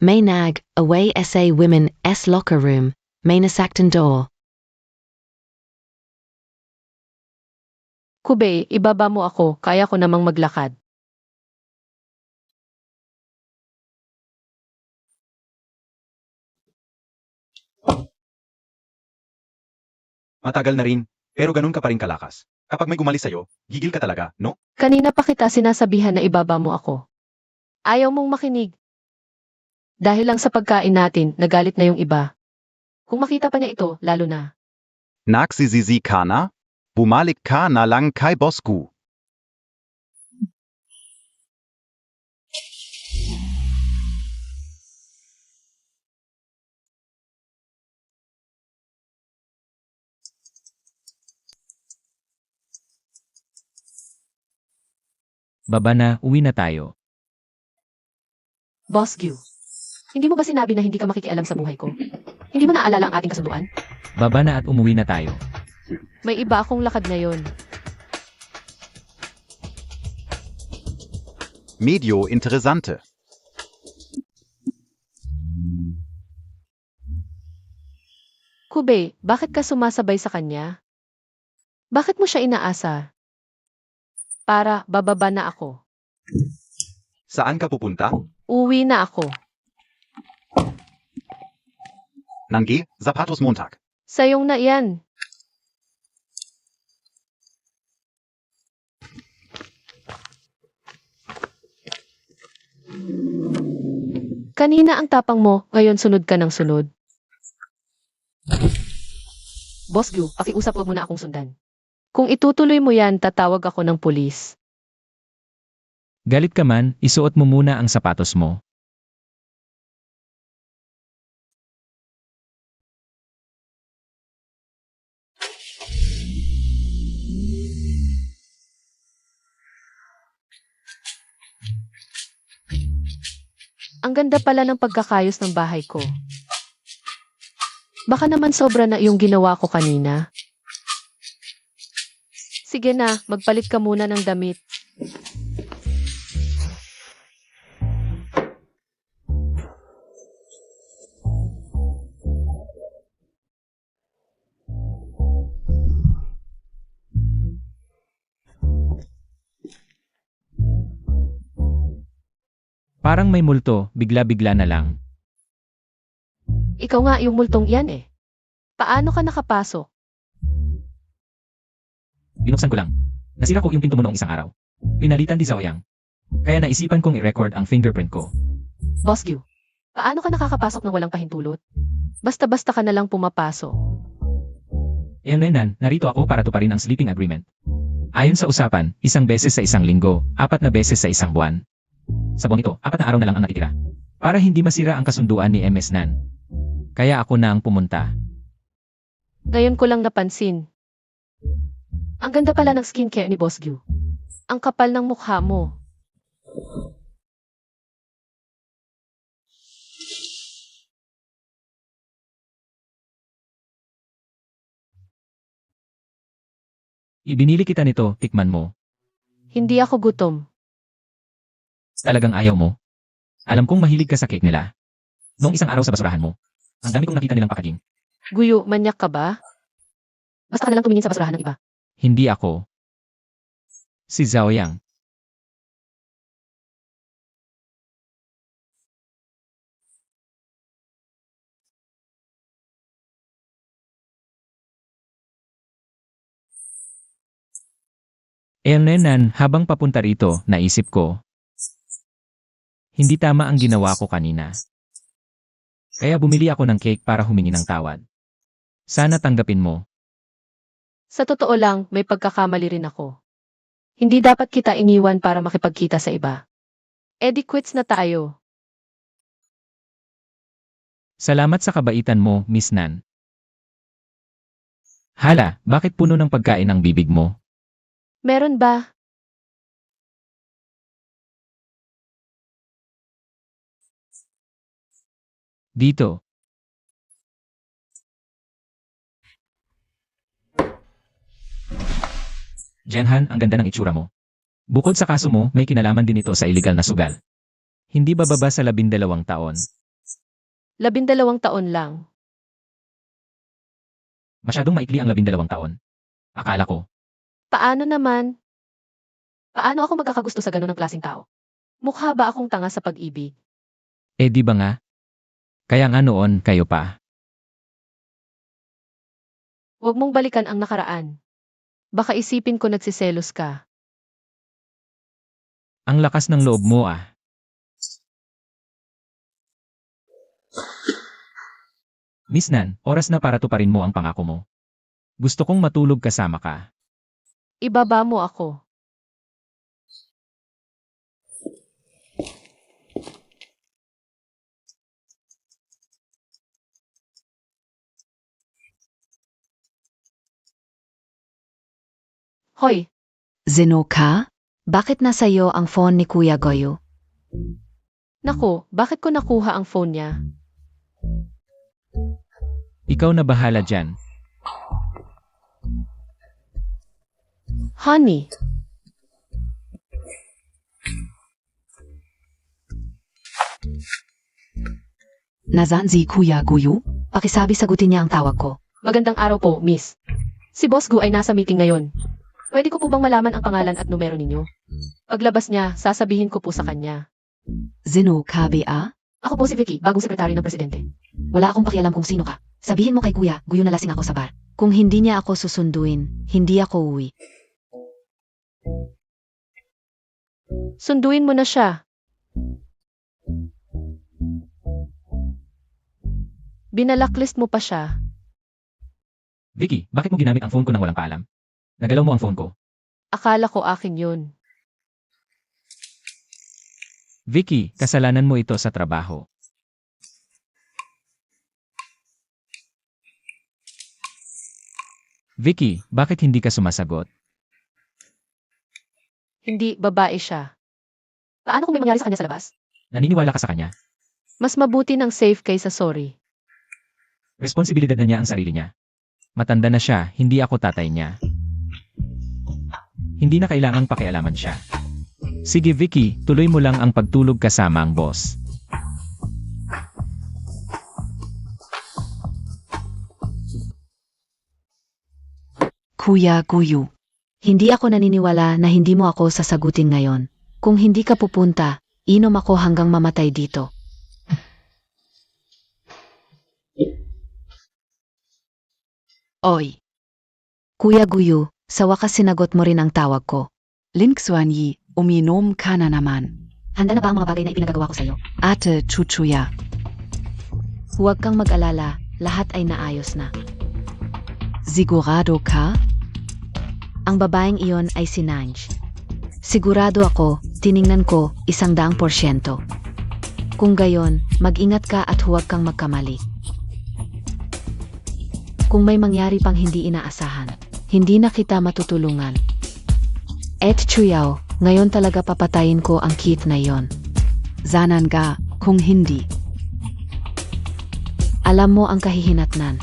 May away SA women S locker room, may nasaktan door. Kube, ibaba mo ako, kaya ko namang maglakad. Matagal na rin, pero ganun ka pa rin kalakas. Kapag may gumalis sa'yo, gigil ka talaga, no? Kanina pa kita sinasabihan na ibaba mo ako. Ayaw mong makinig. Dahil lang sa pagkain natin, nagalit na yung iba. Kung makita pa niya ito, lalo na. Nagsizizi ka na? Bumalik ka na lang kay Boss Gu. Baba na, uwi na tayo. Boss Gu, hindi mo ba sinabi na hindi ka makikialam sa buhay ko? Hindi mo naalala ang ating kasunduan? Baba na at umuwi na tayo. May iba akong lakad ngayon. Medyo interessante. Kube, bakit ka sumasabay sa kanya? Bakit mo siya inaasa? Para, bababa na ako. Saan ka pupunta? Uwi na ako. Nangi, Zapatos Montag. Sayong na yan. Kanina ang tapang mo, ngayon sunod ka ng sunod. Boss Gu, pakiusap wag mo na akong sundan. Kung itutuloy mo yan, tatawag ako ng pulis. Galit ka man, isuot mo muna ang sapatos mo. Ang ganda pala ng pagkakayos ng bahay ko. Baka naman sobra na yung ginawa ko kanina. Sige na, magpalit ka muna ng damit. Parang may multo, bigla-bigla na lang. Ikaw nga yung multong yan eh. Paano ka nakapasok? Binuksan ko lang. Nasira ko yung pinto mo noong isang araw. Pinalitan di Zaoyang. Kaya naisipan kong i-record ang fingerprint ko. Boss Gu, paano ka nakakapasok ng walang pahintulot? Basta-basta ka na lang pumapasok. Renan, narito ako para tuparin ang sleeping agreement. Ayon sa usapan, 1 beses sa 1 linggo, 4 na beses sa 1 buwan. Sa buwang ito, 4 na araw na lang ang natitira. Para hindi masira ang kasunduan ni MS Nan. Kaya ako na ang pumunta. Ngayon ko lang napansin. Ang ganda pala ng skincare ni Boss Gu. Ang kapal ng mukha mo. Ibinili kita nito, tikman mo. Hindi ako gutom. Talagang ayaw mo. Alam kong mahilig ka sa cake nila. Noong isang araw sa basurahan mo, ang dami kong nakita nilang packaging. Guyo, manyak ka ba? Basta ka na lang tumingin sa basurahan ng iba. Hindi ako. Si Zaoyang. Renan, habang papunta rito, naisip ko. Hindi tama ang ginawa ko kanina. Kaya bumili ako ng cake para humingi ng tawad. Sana tanggapin mo. Sa totoo lang, may pagkakamali rin ako. Hindi dapat kita iniwan para makipagkita sa iba. Edi quits na tayo. Salamat sa kabaitan mo, Miss Nan. Hala, bakit puno ng pagkain ang bibig mo? Meron ba? Dito. Jenhan, ang ganda ng itsura mo. Bukod sa kaso mo, may kinalaman din ito sa iligal na sugal. Hindi bababa sa 12 taon. 12 taon lang. Masyadong maikli ang 12 taon. Akala ko. Paano naman? Paano ako magkakagusto sa ganun ng klaseng tao? Mukha ba akong tanga sa pag-ibig? Eh di ba nga? Kaya nga noon, kayo pa. Huwag mong balikan ang nakaraan. Baka isipin ko nagsiselos ka. Ang lakas ng loob mo ah. Miss Nan, oras na para tuparin mo ang pangako mo. Gusto kong matulog kasama ka. Ibaba mo ako. Hoy, Zeno ka? Bakit nasa iyo ang phone ni Kuya Goyo? naku, bakit ko nakuha ang phone niya? Ikaw na bahala dyan. Honey, Nasaan si Kuya Goyo? Pakisabi sagutin niya ang tawag ko. magandang araw po, miss. Si Boss Gu ay nasa meeting ngayon. Pwede ko po bang malaman ang pangalan at numero ninyo? Paglabas niya, sasabihin ko po sa kanya. Zeno ka ba? Ako po si Vicky, bagong sekretary ng presidente. Wala akong pakialam kung sino ka. Sabihin mo kay Kuya, Goyo na lasing ako sa bar. Kung hindi niya ako susunduin, hindi ako uwi. Sunduin mo na siya. Binalacklist mo pa siya. Vicky, bakit mo ginamit ang phone ko nang walang paalam? Nagalaw mo ang phone ko. Akala ko akin yun. Vicky, kasalanan mo ito sa trabaho. Vicky, bakit hindi ka sumasagot? Hindi, babae siya. Paano kung may mangyari sa kanya sa labas? Naniniwala ka sa kanya? Mas mabuti ng safe kaysa sorry. Responsibilidad na niya ang sarili niya. Matanda na siya, hindi ako tatay niya. Hindi na kailangang pakialaman siya. Sige Vicky, tuloy mo lang ang pagtulog kasama ang boss. Kuya Guyu. Hindi ako naniniwala na hindi mo ako sasagutin ngayon. Kung hindi ka pupunta, inom ako hanggang mamatay dito. Oy. Kuya Guyu, sa wakas sinagot mo rin ang tawag ko. Linkswanyi, uminom ka na naman. Handa na ba ang mga bagay na ipinagagawa ko sa'yo? Ate Chuchuya. Huwag kang mag-alala, lahat ay naayos na. Sigurado ka? Ang babaeng iyon ay si Nanj. Sigurado ako, tiningnan ko, 100%. Kung gayon, mag-ingat ka at huwag kang magkamali. Kung may mangyari pang hindi inaasahan, hindi na kita matutulungan. Et Chuyao, ngayon talaga papatayin ko ang kit na yon. Zanan ga, kung hindi. Alam mo ang kahihinatnan.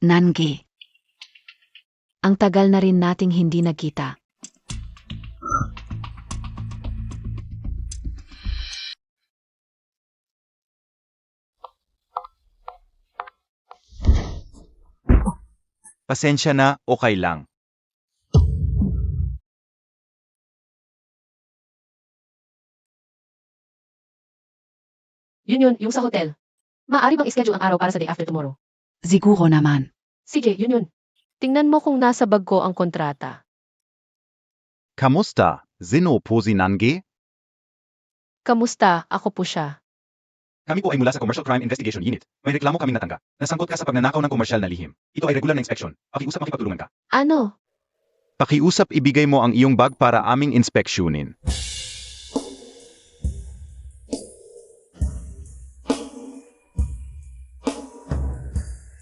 Nange. Ang tagal na rin nating hindi nagkita. Pasensya na, okay lang. Yun, yung sa hotel. Maaari bang ischedule ang araw para sa day after tomorrow? Siguro naman. CJ, yun. Tingnan mo kung nasa bag ko ang kontrata. Kamusta? Zino po si Nange? Kamusta? Ako po siya. Kami po ay mula sa Commercial Crime Investigation Unit. May reklamo kaming natanggap. Nasangkot ka sa pagnanakaw ng komersyal na lihim. Ito ay regular na inspeksyon. Pakiusap makipagtulungan ka. Ano? Pakiusap ibigay mo ang iyong bag para aming inspeksyonin.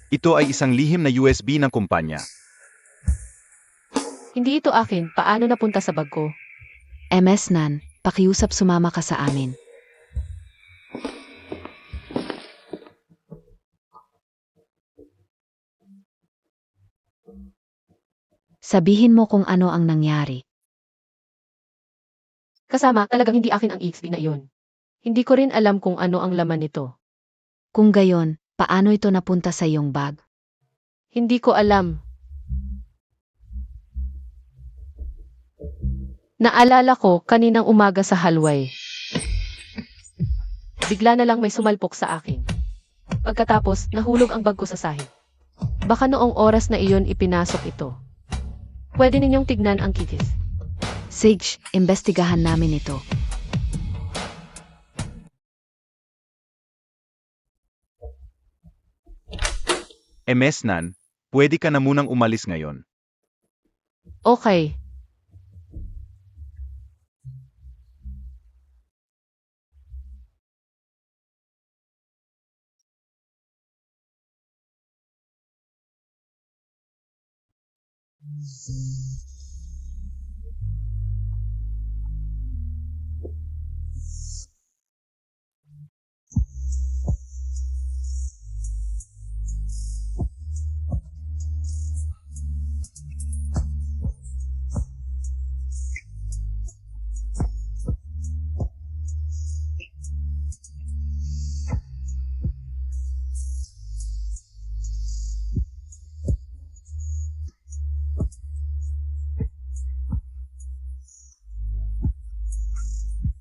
Ito ay isang lihim na USB ng kumpanya. Hindi ito akin. Paano napunta sa bag ko? MS Nan, pakiusap sumama ka sa amin. Sabihin mo kung ano ang nangyari. Kasama, talagang hindi akin ang EXP na iyon. Hindi ko rin alam kung ano ang laman nito. Kung gayon, paano ito napunta sa iyong bag? Hindi ko alam. Naalala ko kaninang umaga sa halway. Bigla na lang may sumalpok sa akin. Pagkatapos, nahulog ang bag ko sa sahig. Baka noong oras na iyon ipinasok ito. Pwede ninyong tignan ang kikis. Sage, imbestigahan namin ito. MS Nan, pwede ka na munang umalis ngayon. Okay.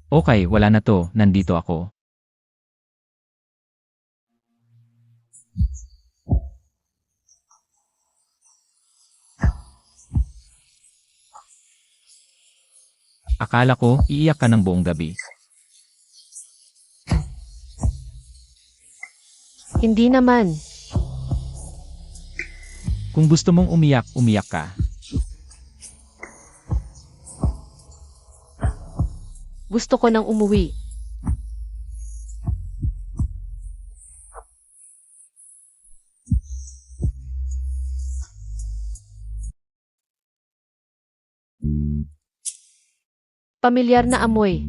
Okay, wala na to, nandito ako. Akala ko, iiyak ka ng buong gabi. Hindi naman. Kung gusto mong umiyak, umiyak ka. Gusto ko nang umuwi. Pamilyar na amoy.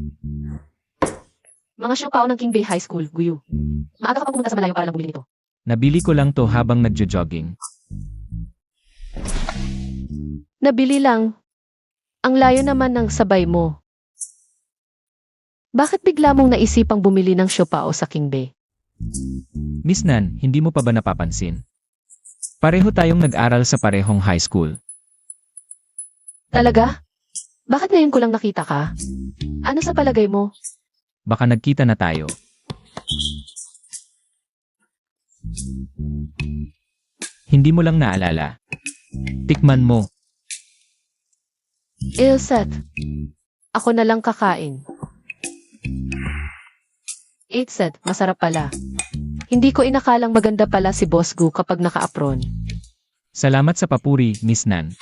Mga siopaw ng King Bay High School, Guyu. Maaga ka pa pumunta sa malayo para lang bumili nito. Nabili ko lang to habang nagjo-jogging. Nabili lang. Ang layo naman ng sabay mo. Bakit bigla mong naisipang bumili ng siopaw sa King Bay? Miss Nan, hindi mo pa ba napapansin? Pareho tayong nag-aral sa parehong high school. Talaga? Bakit ngayon ko lang nakita ka? Ano sa palagay mo? Baka nagkita na tayo. Hindi mo lang naalala. Tikman mo. Ilset. Ako na lang kakain. 8 set, masarap pala. Hindi ko inakalang maganda pala si Boss Gu kapag naka-apron. Salamat sa papuri, Miss Nan.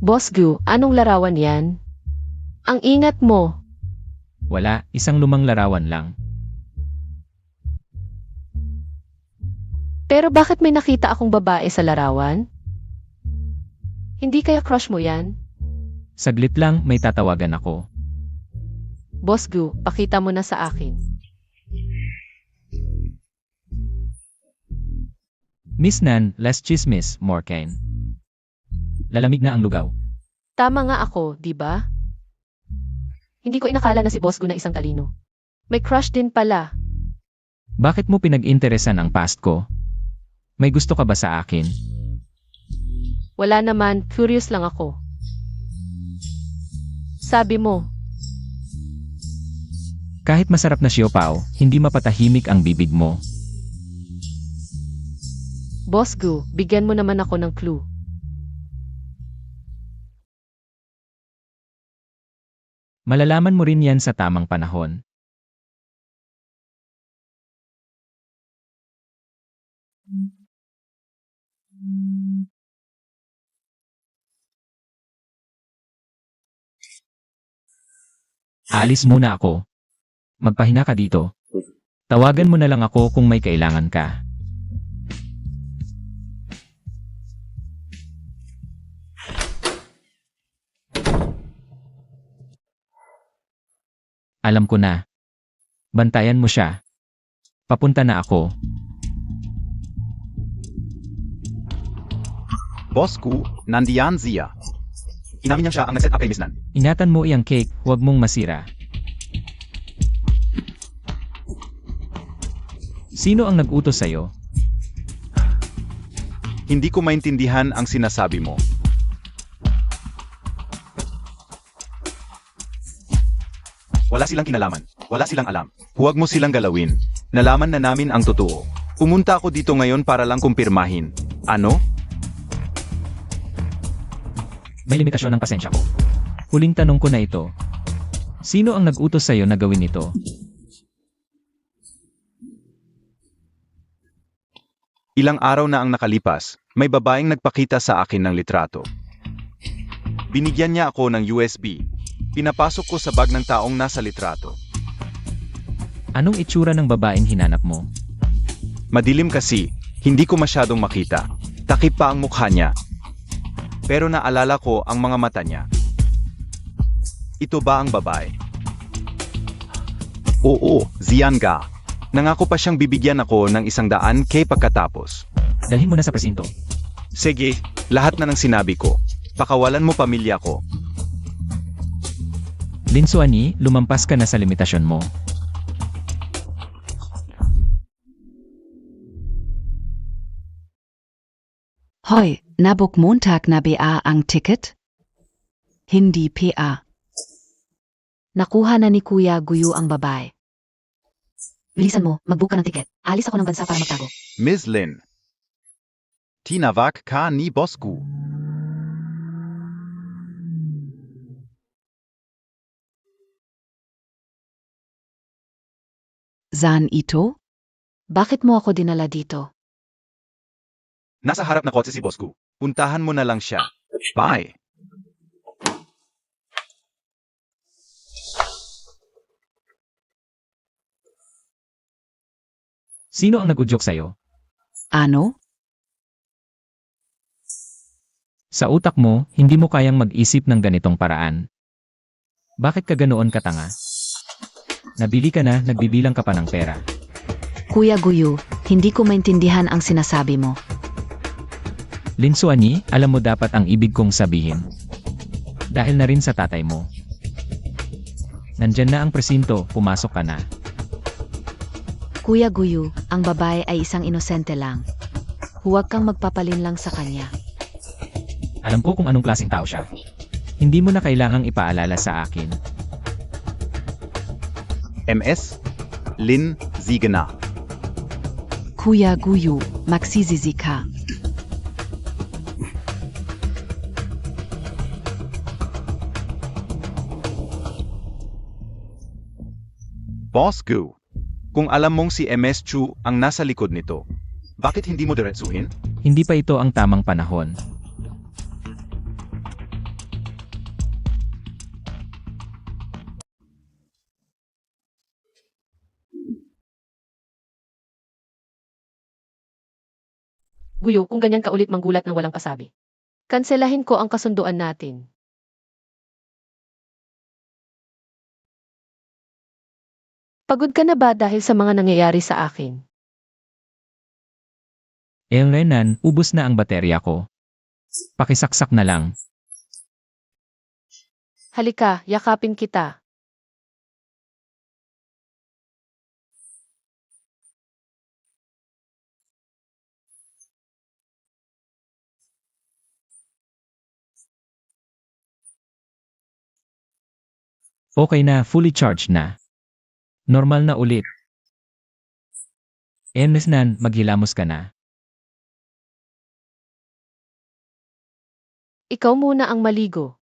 Boss Gu, anong larawan yan? Ang ingat mo. Wala, isang lumang larawan lang. Pero bakit may nakita akong babae sa larawan? Hindi kaya crush mo yan? Saglit lang, may tatawagan ako. Boss Gu, pakita mo na sa akin. Miss Nan, less chismis, more kind. Lalamig na ang lugaw. Tama nga ako, di ba? Hindi ko inakala na si Boss Gu na isang talino. May crush din pala. Bakit mo pinag-interesan ang past ko? May gusto ka ba sa akin? Wala naman, curious lang ako. Sabi mo, Kahit masarap na siopaw, hindi mapatahimik ang bibig mo. Boss Gu, bigyan mo naman ako ng clue. Malalaman mo rin yan sa tamang panahon. Aalis muna ako. Magpahinga ka dito. Tawagan mo na lang ako kung may kailangan ka. Alam ko na. Bantayan mo siya. Papunta na ako. Boss Gu, nandiyan siya. Inamin niya siya ang nag-set up kay Miss Nan. Ingatan mo iyang cake, huwag mong masira. Sino ang nag-utos sa'yo? Hindi ko maintindihan ang sinasabi mo. Wala silang kinalaman. Wala silang alam. Huwag mo silang galawin. Nalaman na namin ang totoo. Pumunta ako dito ngayon para lang kumpirmahin. Ano? May limitasyon ng pasensya ko. Huling tanong ko na ito. Sino ang nag-utos sa'yo na gawin ito? Ilang araw na ang nakalipas, may babaeng nagpakita sa akin ng litrato. Binigyan niya ako ng USB. Pinapasok ko sa bag ng taong nasa litrato. Anong itsura ng babaeng hinanap mo? Madilim kasi, hindi ko masyadong makita. Takip pa ang mukha niya. Pero naalala ko ang mga mata niya. Ito ba ang babae? Oo, Zianga. Nangako pa siyang bibigyan ako ng 100K pagkatapos. Dalhin mo na sa presinto. Sige, lahat na ng sinabi ko. Pakawalan mo pamilya ko. Linsuani, lumampas ka na sa limitasyon mo. Hoy, nabuk Montag na BA ang ticket? Hindi PA. Nakuha na ni Kuya Guyu ang babae. Bilisan mo, mag-book ka ng tiket. Alis ako ng bansa para magtago. Ms. Lin. Tinawag ka ni boss ko. Zan ito? Bakit mo ako dinala dito? Nasa harap na kotse si boss ko. Puntahan mo na lang siya. Bye. Sino ang nag-udyok sa'yo? Ano? Sa utak mo, hindi mo kayang mag-isip ng ganitong paraan. Bakit ka ganoon katanga? Nabili ka na, nagbibilang ka pa ng pera. Kuya Guyu, hindi ko maintindihan ang sinasabi mo. Linsuani, alam mo dapat ang ibig kong sabihin. Dahil na rin sa tatay mo. Nandyan na ang presinto, pumasok ka na. Kuya Guyu, ang babae ay isang inosente lang. Huwag kang magpapalin lang sa kanya. Alam ko kung anong klaseng tao siya. Hindi mo na kailangang ipaalala sa akin. MS. Lin, sige na. Kuya Guyu, magsizizi ka. Boss Gu. Kung alam mong si MS Chu ang nasa likod nito, bakit hindi mo diretsuhin? Hindi pa ito ang tamang panahon. Guyo, kung ganyan ka ulit manggulat ng walang pasabi. Kanselahin ko ang kasunduan natin. Pagod ka na ba dahil sa mga nangyayari sa akin? Renan, ubos na ang baterya ko. Pakisaksak na lang. Halika, yakapin kita. Okay na, fully charged na. Normal na ulit. Nan, maghilamos ka na. Ikaw muna ang maligo.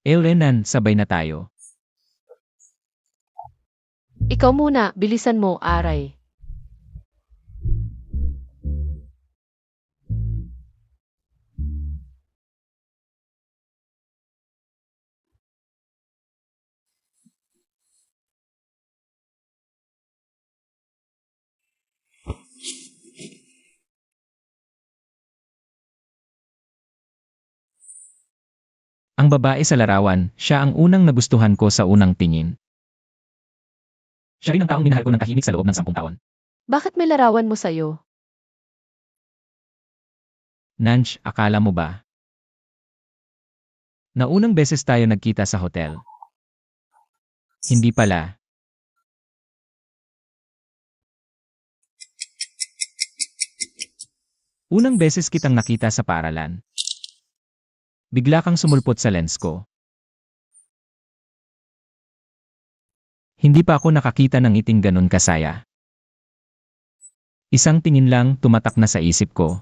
Renan, sabay na tayo. Ikaw muna, bilisan mo, aray. Ang babae sa larawan, siya ang unang nagustuhan ko sa unang tingin. Siya rin ang taong minahal ko ng tahimik sa loob ng 10 taon. Bakit may larawan mo sa'yo? Nanch, akala mo ba? Naunang beses tayo nagkita sa hotel. Hindi pala. Unang beses kitang nakita sa paaralan. Bigla kang sumulpot sa lens ko. Hindi pa ako nakakita ng ngiting ganun kasaya. Isang tingin lang tumatak na sa isip ko.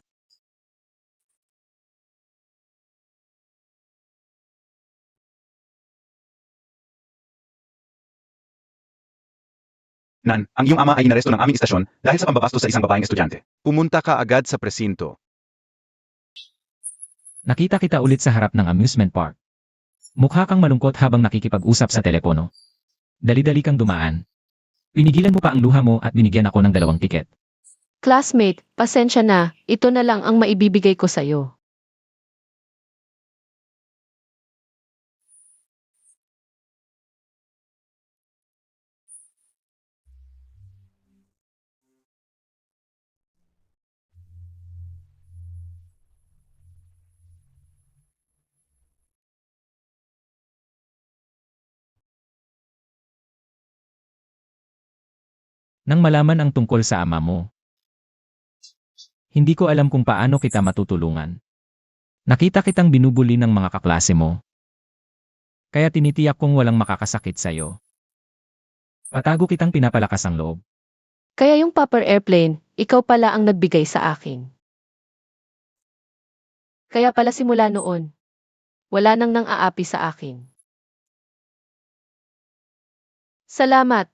Nan, ang iyong ama ay inaresto ng aming istasyon dahil sa pambabastos sa isang babaeng estudyante. Pumunta ka agad sa presinto. Nakita kita ulit sa harap ng amusement park. Mukha kang malungkot habang nakikipag-usap sa telepono. Dali-dali kang dumaan. Pinigilan mo pa ang luha mo at binigyan ako ng 2 tiket. Classmate, pasensya na, ito na lang ang maibibigay ko sa'yo. Nang malaman ang tungkol sa ama mo. Hindi ko alam kung paano kita matutulungan. Nakita kitang binubuli ng mga kaklase mo. Kaya tinitiyak kong walang makakasakit sa'yo. Patago kitang pinapalakas ang loob. Kaya yung Popper Airplane, ikaw pala ang nagbigay sa akin. Kaya pala simula noon, wala nang nang-aapi sa akin. Salamat.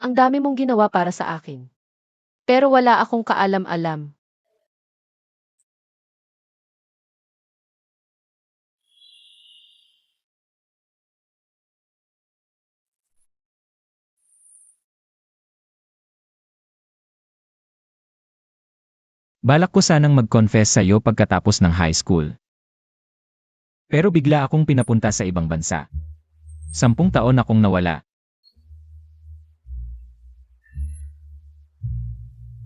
Ang dami mong ginawa para sa akin. Pero wala akong kaalam-alam. Balak ko sanang mag-confess sa iyo pagkatapos ng high school. Pero bigla akong pinapunta sa ibang bansa. 10 taon akong nawala.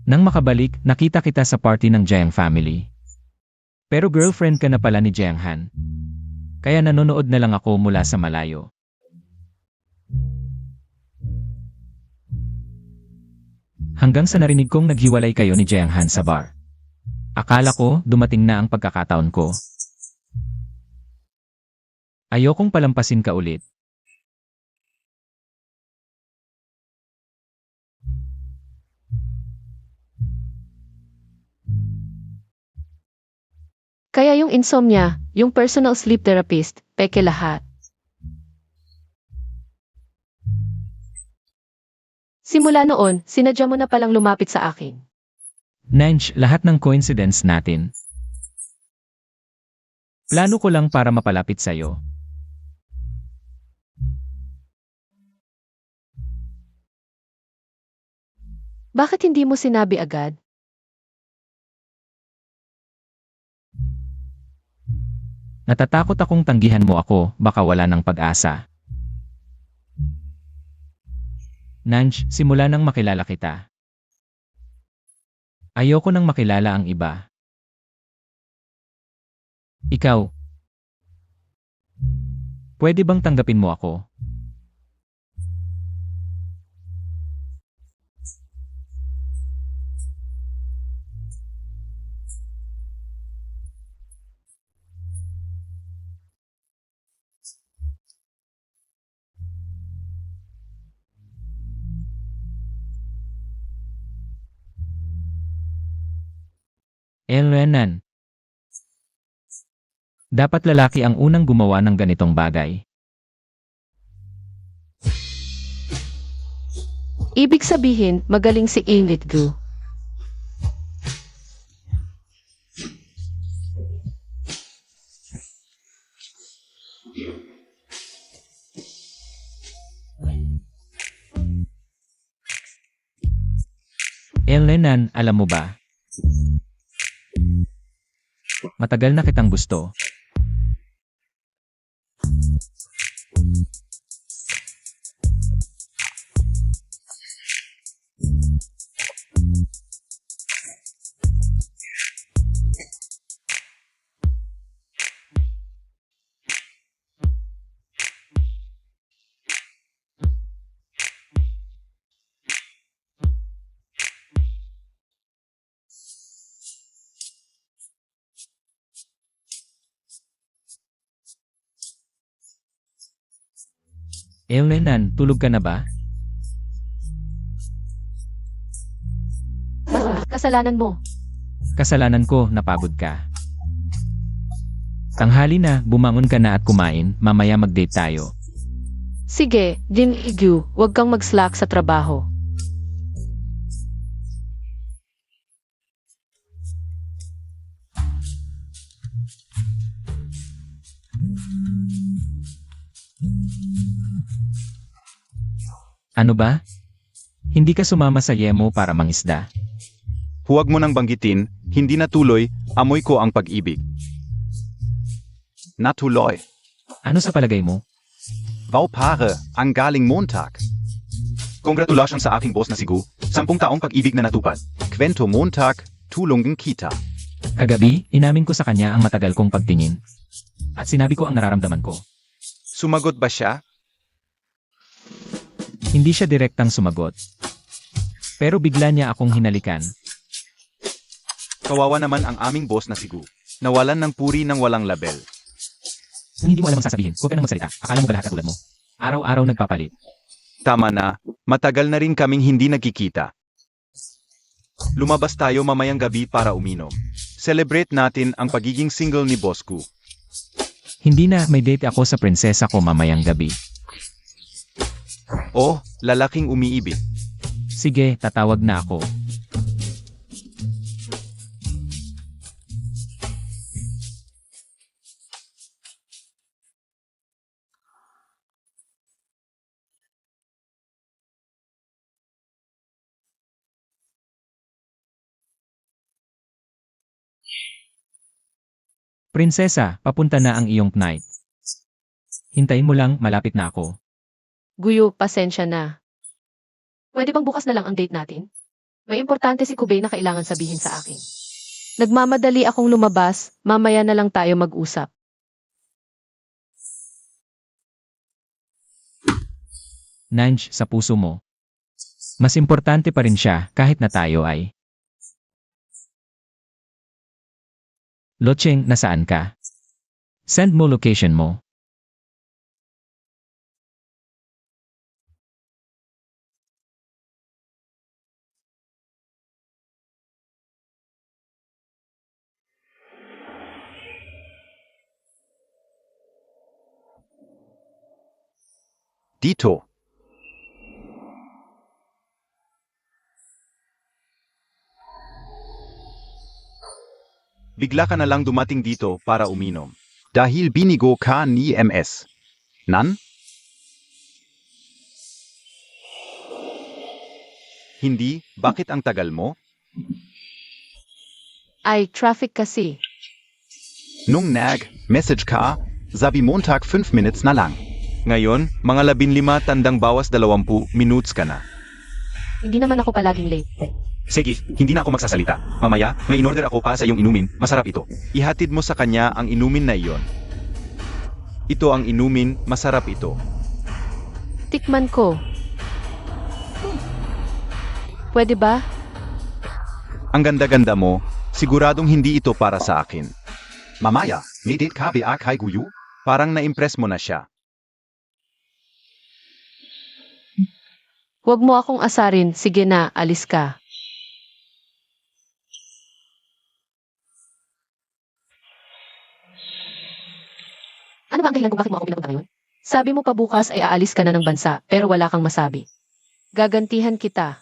Nang makabalik, nakita kita sa party ng Jiang family. Pero girlfriend ka na pala ni Jiang Han. Kaya nanonood na lang ako mula sa malayo. Hanggang sa narinig kong naghiwalay kayo ni Jiang Han sa bar. Akala ko, dumating na ang pagkakataon ko. Ayokong palampasin ka ulit. Kaya yung insomnia, yung personal sleep therapist, peke lahat. Simula noon, sinadya mo na palang lumapit sa akin. Nanj, lahat ng coincidence natin. Plano ko lang para mapalapit sa'yo. Bakit hindi mo sinabi agad? Natatakot akong tanggihan mo ako, baka wala ng pag-asa. Nanj, simula nang makilala kita. Ayoko nang makilala ang iba. Ikaw. Pwede bang tanggapin mo ako? Elrenan. Dapat lalaki ang unang gumawa ng ganitong bagay. Ibig sabihin, magaling si Ingrid Gu. Elrenan, alam mo ba? Matagal na kitang gusto. Elrenan, tulog ka na ba? Kasalanan mo. Kasalanan ko, napagod ka. Tanghali na, bumangon ka na at kumain, mamaya mag-date tayo. Sige, Jin Gu, huwag kang mag-slack sa trabaho. Ano ba? Hindi ka sumama sa yemo para mangisda. Huwag mo nang banggitin, hindi natuloy, amoy ko ang pag-ibig. Natuloy. Ano sa palagay mo? Wow pare, ang galing Montag. Congratulations sa aking boss na si Gu, 10 taong pag-ibig na natupad. Kwento Montag, tulong ng kita. Kagabi, inamin ko sa kanya ang matagal kong pagtingin. At sinabi ko ang nararamdaman ko. Sumagot ba siya? Hindi siya direktang sumagot. Pero bigla niya akong hinalikan. Kawawa naman ang aming boss na si Gu. Nawalan ng puri ng walang label. Kung hindi mo alam ang sasabihin, huwag ka nang magsalita. Akala mo ba lahat katulad mo? Araw-araw nagpapalit. Tama na, matagal na rin kaming hindi nagkikita. Lumabas tayo mamayang gabi para uminom. Celebrate natin ang pagiging single ni Bosku. Hindi na, may date ako sa prinsesa ko mamayang gabi. Oh, lalaking umiibig. Sige, tatawag na ako. Prinsesa, papunta na ang iyong night. Hintayin mo lang, malapit na ako. Guyo, pasensya na. Pwede bang bukas na lang ang date natin? May importante si Kubey na kailangan sabihin sa akin. Nagmamadali akong lumabas, mamaya na lang tayo mag-usap. Nanj, sa puso mo. Mas importante pa rin siya kahit na tayo ay. Locheng, nasaan ka? Send mo location mo. Dito. Bigla ka na lang dumating dito para uminom. Dahil binigo ka ni MS. Nan? Hindi, bakit ang tagal mo? Ay, traffic kasi. Nung nag-message ka, sabi Montag 5 minutes na lang. Ngayon, mga 15 tandang bawas 20 minutes ka na. Hindi naman ako palaging late. Sige, hindi na ako magsasalita. Mamaya, may in-order ako para sa iyong inumin. Masarap ito. Ihatid mo sa kanya ang inumin na iyon. Ito ang inumin, masarap ito. Tikman ko. Pwede ba? Ang ganda-ganda mo, siguradong hindi ito para sa akin. Mamaya, may date ka ba kay Guyu? Parang na-impress mo na siya. Huwag mo akong asarin. Sige na, alis ka. Ano ba ang dahilan kung bakit mo ako pinapunta ngayon? Sabi mo pa bukas ay aalis ka na ng bansa, pero wala kang masabi. Gagantihan kita.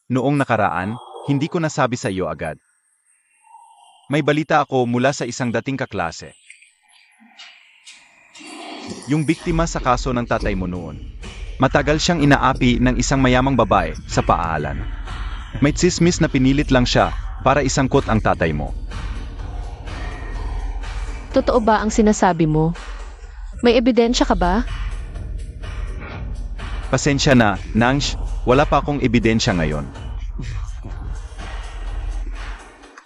Noong nakaraan, hindi ko nasabi sa iyo agad. May balita ako mula sa isang dating kaklase. Yung biktima sa kaso ng tatay mo noon. Matagal siyang inaapi ng isang mayamang babae sa paalan. May tsismis na pinilit lang siya para isangkot ang tatay mo. Totoo ba ang sinasabi mo? May ebidensya ka ba? Pasensya na, Nangsh, wala pa akong ebidensya ngayon.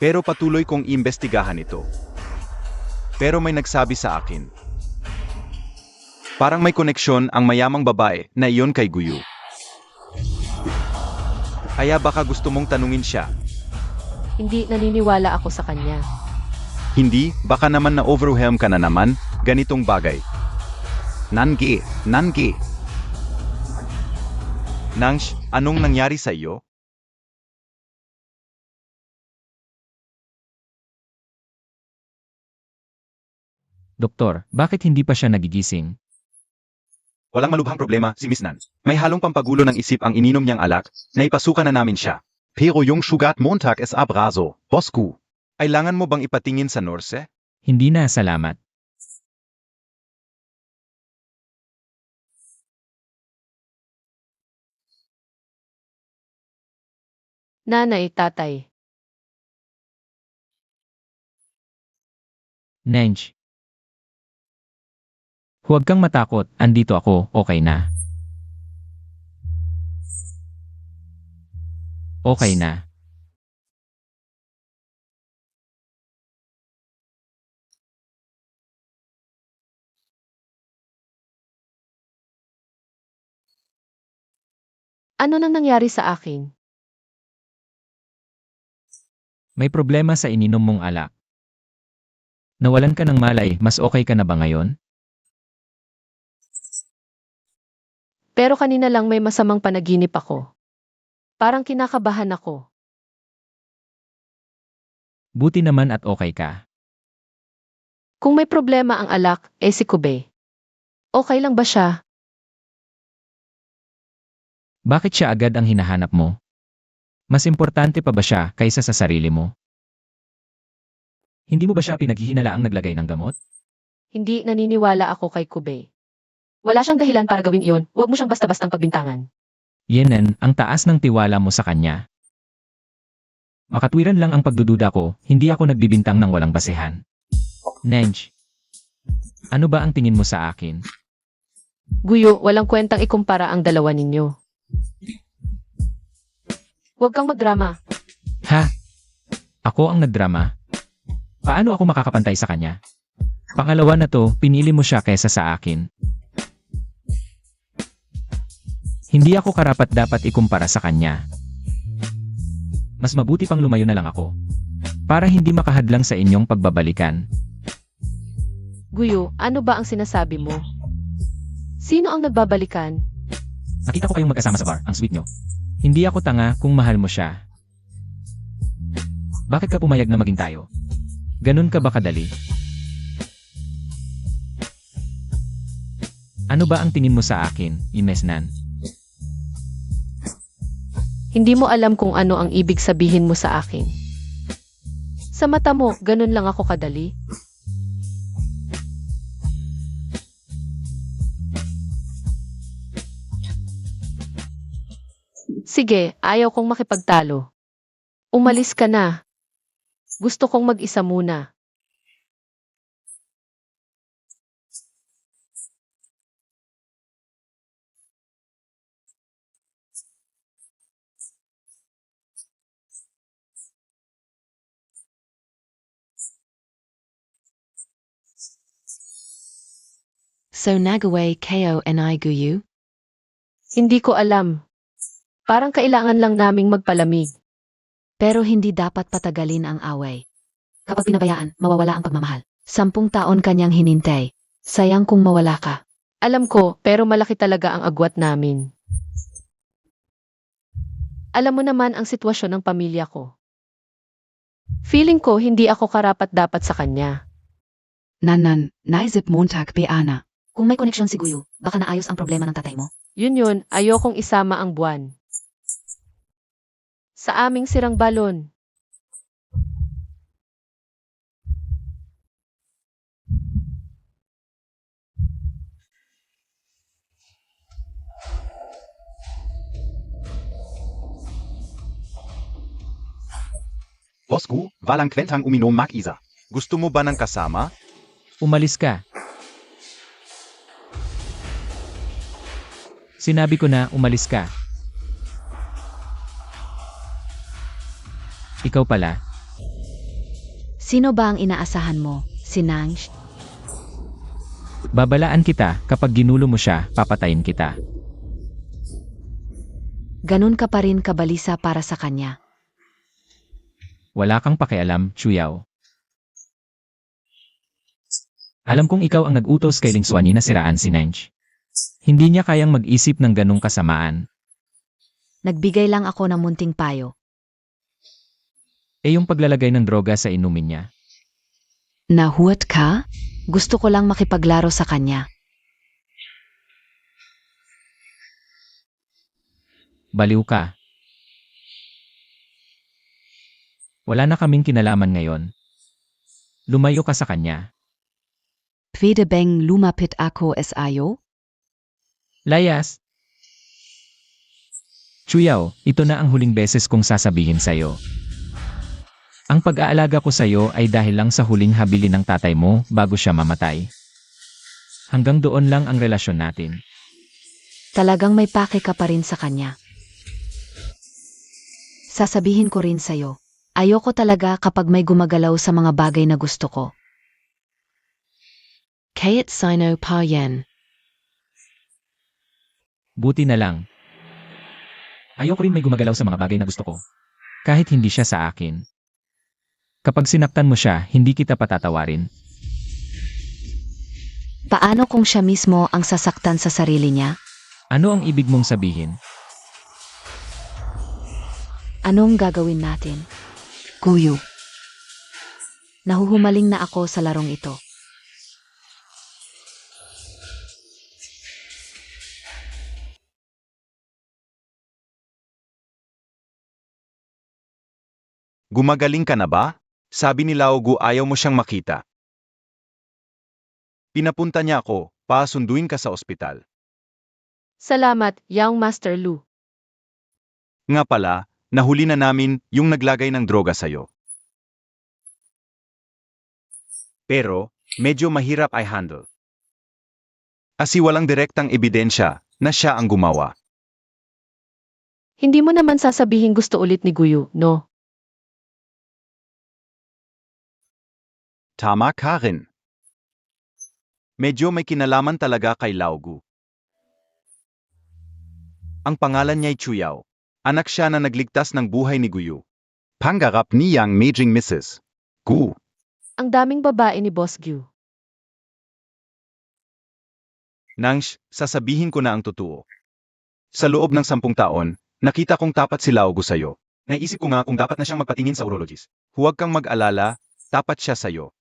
Pero patuloy kong imbestigahan ito. Pero may nagsabi sa akin. Parang may koneksyon ang mayamang babae na iyon kay Guyu. Kaya baka gusto mong tanungin siya. Hindi naniniwala ako sa kanya. Hindi, baka naman na overwhelm ka na naman, ganitong bagay. Nangge. Nangsh, anong nangyari sa iyo? Doktor, bakit hindi pa siya nagigising? Walang malubhang problema si Miss Nan. May halong pampagulo ng isip ang ininom niyang alak, na ipasukan na namin siya. Pero yung sugat Montag es abrazo, Bosku. Kailangan mo bang ipatingin sa norse? Hindi na, salamat. Nanay, tatay. Nenj. Huwag kang matakot, andito ako, okay na. Okay na. Ano nang nangyari sa akin? May problema sa ininom mong alak. Nawalan ka ng malay, mas okay ka na ba ngayon? Pero kanina lang may masamang panaginip ako. Parang kinakabahan ako. Buti naman at okay ka. Kung may problema ang alak, si Kube. Okay lang ba siya? Bakit siya agad ang hinahanap mo? Mas importante pa ba siya kaysa sa sarili mo? Hindi mo ba siya pinaghihinalaang naglagay ng gamot? Hindi naniniwala ako kay Kube. Wala siyang dahilan para gawin iyon, huwag mo siyang basta-bastang pagbintangan. Yenen, ang taas ng tiwala mo sa kanya. Makatwiran lang ang pagdududa ko, hindi ako nagbibintang ng walang basehan. Nenj, ano ba ang tingin mo sa akin? Guyo, walang kwentang ikumpara ang dalawa ninyo. Huwag kang magdrama. Ha? Ako ang nagdrama? Paano ako makakapantay sa kanya? Pangalawa na to, pinili mo siya kaysa sa akin. Hindi ako karapat-dapat ikumpara sa kanya. Mas mabuti pang lumayo na lang ako. Para hindi makahadlang sa inyong pagbabalikan. Guyo, ano ba ang sinasabi mo? Sino ang nagbabalikan? Nakita ko kayong magkasama sa bar, ang sweet nyo. Hindi ako tanga kung mahal mo siya. Bakit ka pumayag na maging tayo? Ganun ka ba kadali? Ano ba ang tingin mo sa akin, Imesnan? Hindi mo alam kung ano ang ibig sabihin mo sa akin. Sa mata mo, ganun lang ako kadali. Sige, ayaw kong makipagtalo. Umalis ka na. Gusto kong mag-isa muna. So nagaway kayo and I guyu? Hindi ko alam. Parang kailangan lang naming magpalamig. Pero hindi dapat patagalin ang away. Kapag pinabayaan, mawawala ang pagmamahal. 10 taon kanyang hinintay. Sayang kung mawala ka. Alam ko, pero malaki talaga ang agwat namin. Alam mo naman ang sitwasyon ng pamilya ko. Feeling ko hindi ako karapat-dapat sa kanya. Nanan, naisip Montag Piana. Kung may koneksyon si Guyo, baka naayos ang problema ng tatay mo. Yun, ayokong isama ang buwan. Sa aming sirang balon. Boss Gu, walang kwentang uminom mag-isa. Gusto mo ba ng kasama? Umalis ka. Sinabi ko na umalis ka. Ikaw pala. Sino ba ang inaasahan mo? Si Nanj? Babalaan kita, kapag ginulo mo siya, papatayin kita. Ganun ka pa rin kabalisa para sa kanya. Wala kang pakialam, Chuyaw. Alam kong ikaw ang nag-utos kay Ling Xuanyi na siraan si Nenj. Hindi niya kayang mag-isip ng ganong kasamaan. Nagbigay lang ako ng munting payo. Yung paglalagay ng droga sa inumin niya. Nahuwat ka? Gusto ko lang makipaglaro sa kanya. Baliw ka. Wala na kaming kinalaman ngayon. Lumayo ka sa kanya. Pwede bang lumapit ako SIO? Layas! Chuyaw, ito na ang huling beses kong sasabihin sa'yo. Ang pag-aalaga ko sa'yo ay dahil lang sa huling habili ng tatay mo bago siya mamatay. Hanggang doon lang ang relasyon natin. Talagang may pake ka pa rin sa kanya. Sasabihin ko rin sa'yo, ayoko talaga kapag may gumagalaw sa mga bagay na gusto ko. Kayat Sino Pa Yen. Buti na lang. Ayoko rin may gumagalaw sa mga bagay na gusto ko. Kahit hindi siya sa akin. Kapag sinaktan mo siya, hindi kita patatawarin. Paano kung siya mismo ang sasaktan sa sarili niya? Ano ang ibig mong sabihin? Anong gagawin natin? Guyu. Nahuhumaling na ako sa larong ito. Gumagaling ka na ba? Sabi ni Laogu ayaw mo siyang makita. Pinapunta niya ako, pasunduin ka sa ospital. Salamat, Young Master Lu. Nga pala, nahuli na namin yung naglagay ng droga sa'yo. Pero, medyo mahirap ay handle. Kasi walang direktang ebidensya na siya ang gumawa. Hindi mo naman sasabihin gusto ulit ni Guyu, no? Tama ka rin. Medyo may kinalaman talaga kay Laogu. Ang pangalan niya'y Chuyao. Anak siya na nagligtas ng buhay ni Guyu. Pangarap niyang maging Mrs. Gu. Ang daming babae ni Boss Gyu. Nangsh, sasabihin ko na ang totoo. Sa loob ng 10 taon, nakita kong tapat si Laogu sa'yo. Naisip ko nga kung dapat na siyang magpatingin sa urologist. Huwag kang mag-alala, tapat siya sa'yo.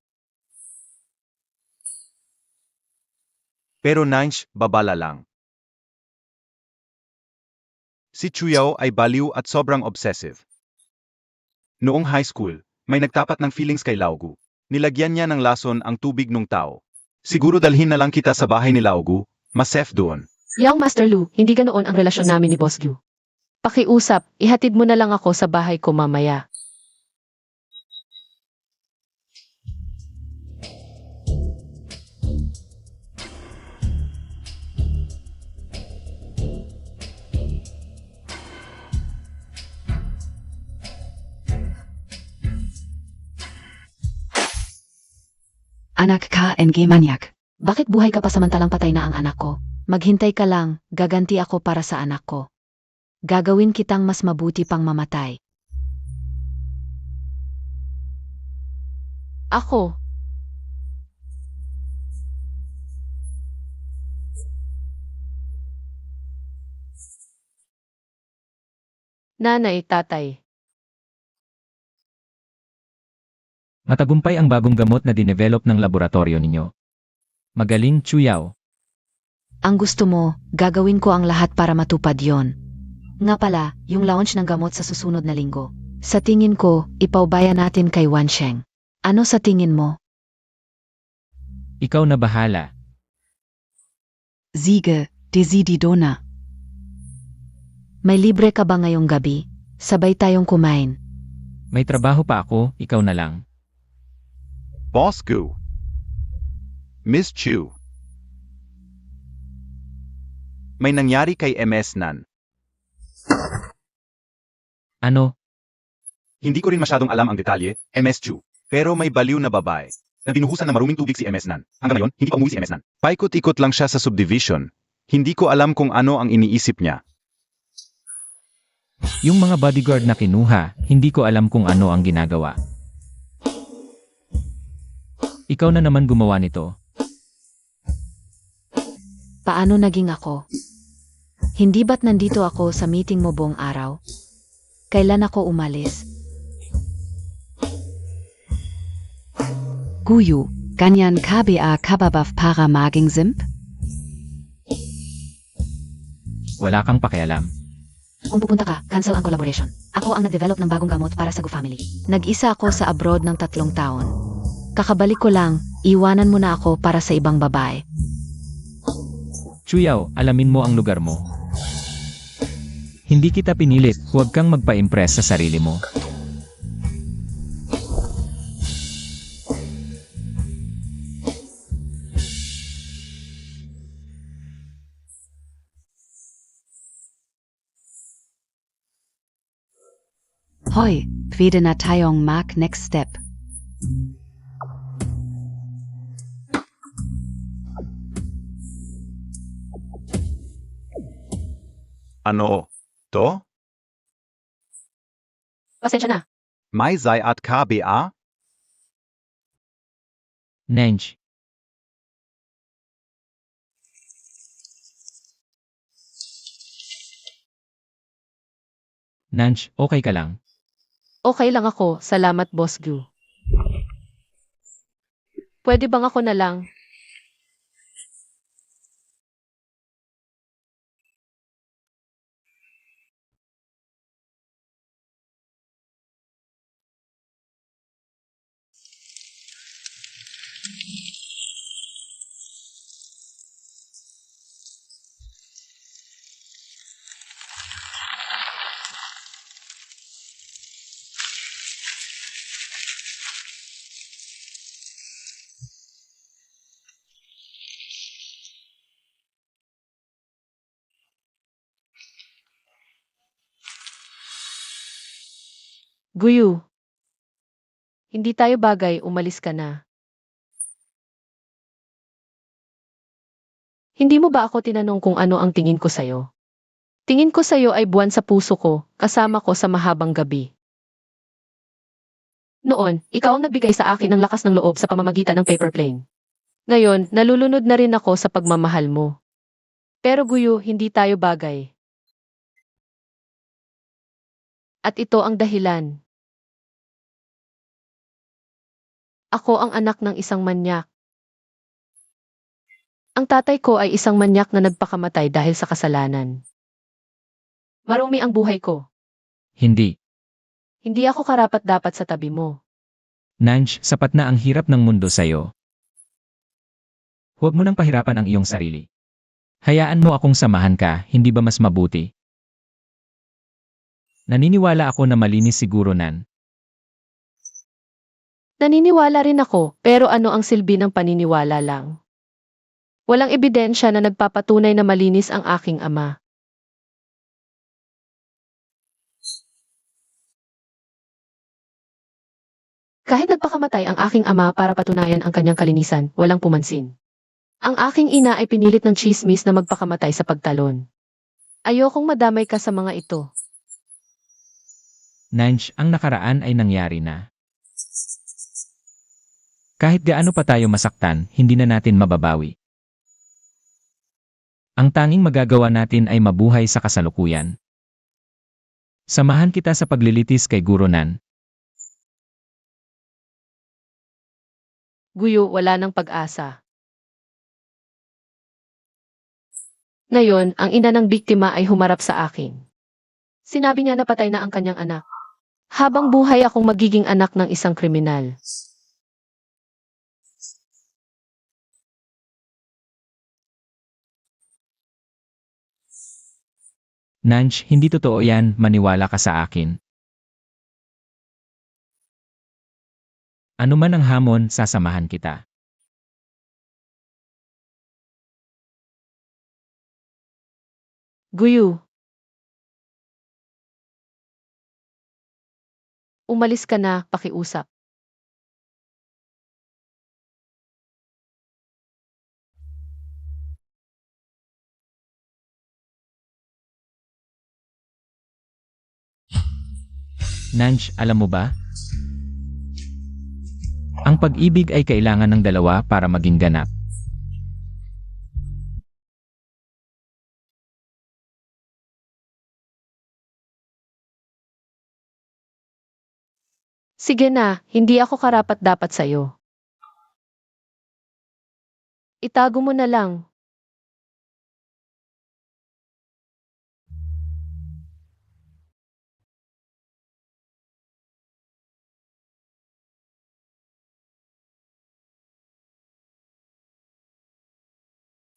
Pero Nangsh, babala lang. Si Chuyao ay baliw at sobrang obsessive. Noong high school, may nagtapat ng feelings kay Laogu. Nilagyan niya ng lason ang tubig ng tao. Siguro dalhin na lang kita sa bahay ni Laogu, mas safe doon. Young Master Lu, hindi ganoon ang relasyon namin ni Boss Gyu. Pakiusap, ihatid mo na lang ako sa bahay ko mamaya. Anak ka, NG Manyak. Bakit buhay ka pa samantalang patay na ang anak ko? Maghintay ka lang, gaganti ako para sa anak ko. Gagawin kitang mas mabuti pang mamatay. Ako. Nanay, tatay. Matagumpay ang bagong gamot na dinevelop ng laboratorio ninyo. Magaling, Chuyao. Ang gusto mo, gagawin ko ang lahat para matupad yon. Nga pala, yung launch ng gamot sa susunod na linggo. Sa tingin ko, ipaubaya natin kay Wansheng. Ano sa tingin mo? Ikaw na bahala. Sige, desididona. May libre ka ba ngayong gabi? Sabay tayong kumain. May trabaho pa ako, ikaw na lang. Boss Gu. Miss Chu. May nangyari kay MS Nan. Ano? Hindi ko rin masyadong alam ang detalye, MS Chu. Pero may baliw na babae na binuhusan ng maruming tubig si MS Nan. Hanggang ngayon, hindi pa umuwi si MS Nan. Paikot-ikot lang siya sa subdivision. Hindi ko alam kung ano ang iniisip niya. Yung mga bodyguard na kinuha, hindi ko alam kung ano ang ginagawa. Ikaw na naman gumawa nito. Paano naging ako? Hindi ba't nandito ako sa meeting mo buong araw? Kailan ako umalis? Guyu, ganyan KBA kababaf para maging simp? Wala kang pakialam. Kung pupunta ka, cancel ang collaboration. Ako ang nag-develop ng bagong gamot para sa Gu family. Nag-isa ako sa abroad ng 3 taon. Kakabalik ko lang, iwanan mo na ako para sa ibang babae. Chuyao, alamin mo ang lugar mo. Hindi kita pinilit, huwag kang magpa-impress sa sarili mo. Hoy, pwede na tayong mag next step. Ano? To? Pasensya na. May Zai at KBA? Nenj. Nanch, okay ka lang? Okay lang ako, salamat Boss Gu. Pwede bang ako na lang? Guyu. Hindi tayo bagay, umalis ka na. Hindi mo ba ako tinanong kung ano ang tingin ko sa'yo? Tingin ko sa'yo ay buwan sa puso ko, kasama ko sa mahabang gabi. Noon, ikaw ang nagbigay sa akin ng lakas ng loob sa pamamagitan ng paper plane. Ngayon, nalulunod na rin ako sa pagmamahal mo. Pero Guyu, hindi tayo bagay. At ito ang dahilan. Ako ang anak ng isang manyak. Ang tatay ko ay isang manyak na nagpakamatay dahil sa kasalanan. Marumi ang buhay ko. Hindi. Hindi ako karapat-dapat sa tabi mo. Nanch, sapat na ang hirap ng mundo sa'yo. Huwag mo nang pahirapan ang iyong sarili. Hayaan mo akong samahan ka, hindi ba mas mabuti? Naniniwala ako na malinis siguro nan. Naniniwala rin ako, pero ano ang silbi ng paniniwala lang? Walang ebidensya na nagpapatunay na malinis ang aking ama. Kahit nagpakamatay ang aking ama para patunayan ang kanyang kalinisan, walang pumansin. Ang aking ina ay pinilit ng tsismis na magpakamatay sa pagtalon. Ayokong madamay ka sa mga ito. Nanch, ang nakaraan ay nangyari na. Kahit gaano pa tayo masaktan, hindi na natin mababawi. Ang tanging magagawa natin ay mabuhay sa kasalukuyan. Samahan kita sa paglilitis kay Guro Nan. Guyo, wala ng pag-asa. Ngayon, ang ina ng biktima ay humarap sa akin. Sinabi niya na patay na ang kanyang anak. Habang buhay akong magiging anak ng isang kriminal. Nanch, hindi totoo yan, maniwala ka sa akin. Ano man ang hamon, sasamahan kita. Guyu. Umalis ka na, pakiusap. Nanch, alam mo ba? Ang pag-ibig ay kailangan ng dalawa para maging ganap. Sige na, hindi ako karapat-dapat sa'yo. Itago mo na lang.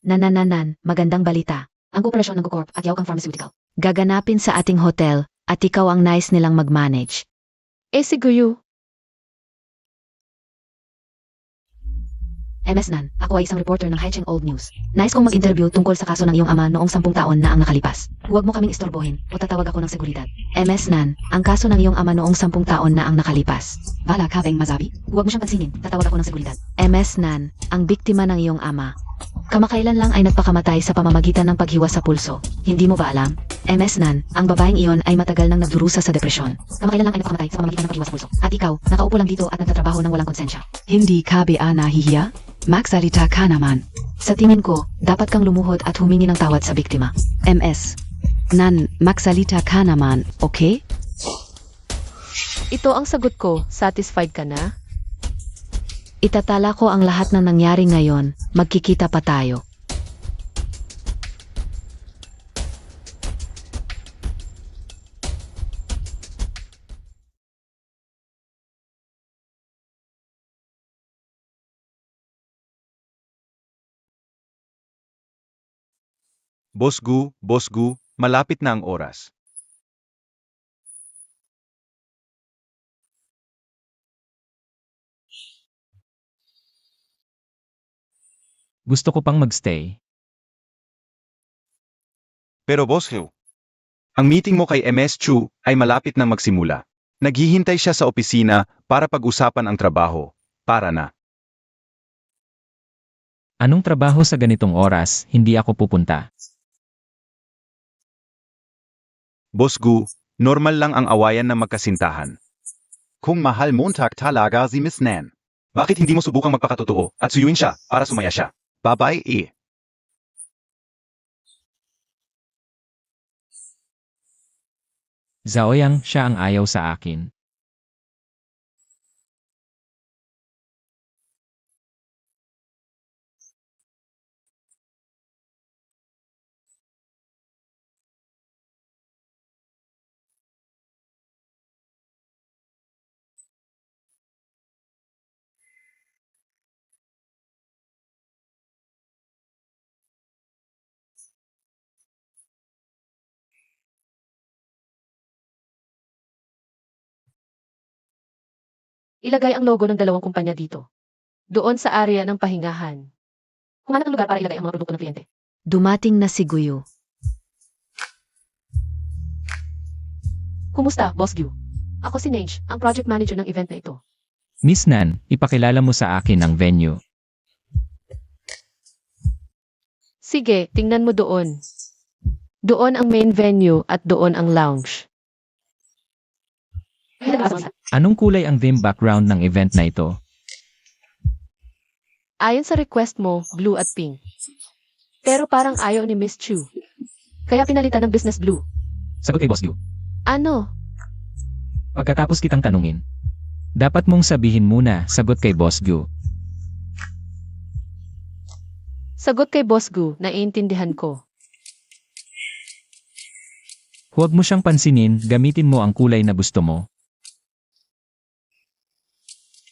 Nanananan, magandang balita. Ang kooperasyon ng GoCorp at Yaokang Pharmaceutical gaganapin sa ating hotel at ikaw ang nais nilang mag-manage. Si Guyu. MS Nan, ako ay isang reporter ng Haicheng Old News. Nais kong mag-interview tungkol sa kaso ng iyong ama noong 10 taon na ang nakalipas. Huwag mo kaming istorbohin o tatawag ako ng seguridad. MS Nan, ang kaso ng iyong ama noong 10 taon na ang nakalipas. Bala ka bang masabi? Huwag mo siyang pansinin, tatawag ako ng seguridad. MS Nan, ang biktima ng iyong ama. Kamakailan lang ay nagpakamatay sa pamamagitan ng paghiwa sa pulso. Hindi mo ba alam? MS Nan, ang babaeng iyon ay matagal nang nagdurusa sa depresyon. Kamakailan lang ay nagpakamatay sa pamamagitan ng paghiwa sa pulso. At ikaw, nakaupo lang dito at nagtatrabaho ng walang konsensya. Hindi ka ba nahihiya? Magsalita ka naman. Sa tingin ko, dapat kang lumuhod at humingi ng tawad sa biktima. MS Nan, magsalita ka naman, okay? Ito ang sagot ko, satisfied ka na? Itatala ko ang lahat ng nangyari ngayon, magkikita pa tayo. Boss Gu, malapit na ang oras. Gusto ko pang magstay. Pero Boss Hu, ang meeting mo kay MS Chu ay malapit na magsimula. Naghihintay siya sa opisina para pag-usapan ang trabaho. Para na. Anong trabaho sa ganitong oras, hindi ako pupunta. Boss Gu, normal lang ang awayan ng magkasintahan. Kung mahal Montag talaga si Miss Nan, bakit hindi mo subukang magpakatotoo at suyuin siya para sumaya siya? Bye-bye eh. Zaoyang siya ang ayaw sa akin. Ilagay ang logo ng dalawang kumpanya dito. Doon sa area ng pahingahan. Humanap ng lugar para ilagay ang mga produkto ng kliyente. Dumating na si Guyo. Kumusta, Boss Gyu? Ako si Nage, ang project manager ng event na ito. Miss Nan, ipakilala mo sa akin ang venue. Sige, tingnan mo doon. Doon ang main venue at doon ang lounge. Anong kulay ang theme background ng event na ito? Ayon sa request mo, blue at pink. Pero parang ayaw ni Miss Chu. Kaya pinalitan ng business blue. Sagot kay Boss Gu. Ano? Pagkatapos kitang tanungin. Dapat mong sabihin muna, sagot kay Boss Gu. Sagot kay Boss Gu, naiintindihan ko. Huwag mo siyang pansinin, gamitin mo ang kulay na gusto mo.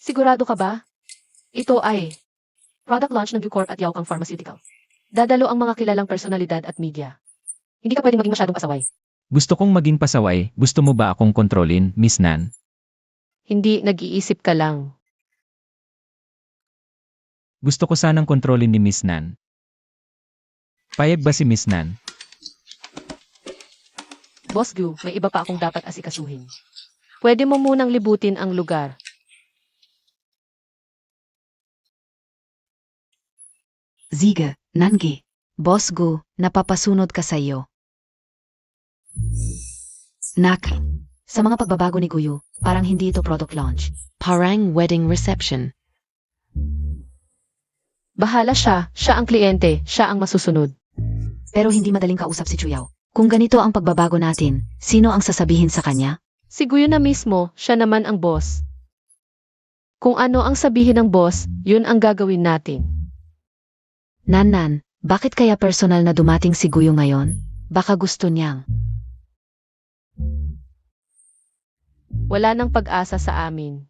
Sigurado ka ba? Ito ay product launch ng Bucorp at Yaokang Pharmaceutical. Dadalo ang mga kilalang personalidad at media. Hindi ka pwedeng maging masyadong pasaway. Gusto kong maging pasaway, gusto mo ba akong kontrolin, Miss Nan? Hindi nag-iisip ka lang. Gusto ko sanang kontrolin ni Miss Nan. Payag ba si Miss Nan? Boss Gu, may iba pa akong dapat asikasuhin. Pwede mo munang libutin ang lugar. Sige, Nangi. Boss Gu, napapasunod ka sa iyo. Nak, sa mga pagbabago ni Guyo, parang hindi ito product launch. Parang wedding reception. Bahala siya, siya ang kliyente, siya ang masusunod. Pero hindi madaling kausap si Chuyao. Kung ganito ang pagbabago natin, sino ang sasabihin sa kanya? Si Guyo na mismo, siya naman ang boss. Kung ano ang sabihin ng boss, yun ang gagawin natin. Nan, bakit kaya personal na dumating si Guyo ngayon? Baka gusto niyang. Wala nang pag-asa sa amin.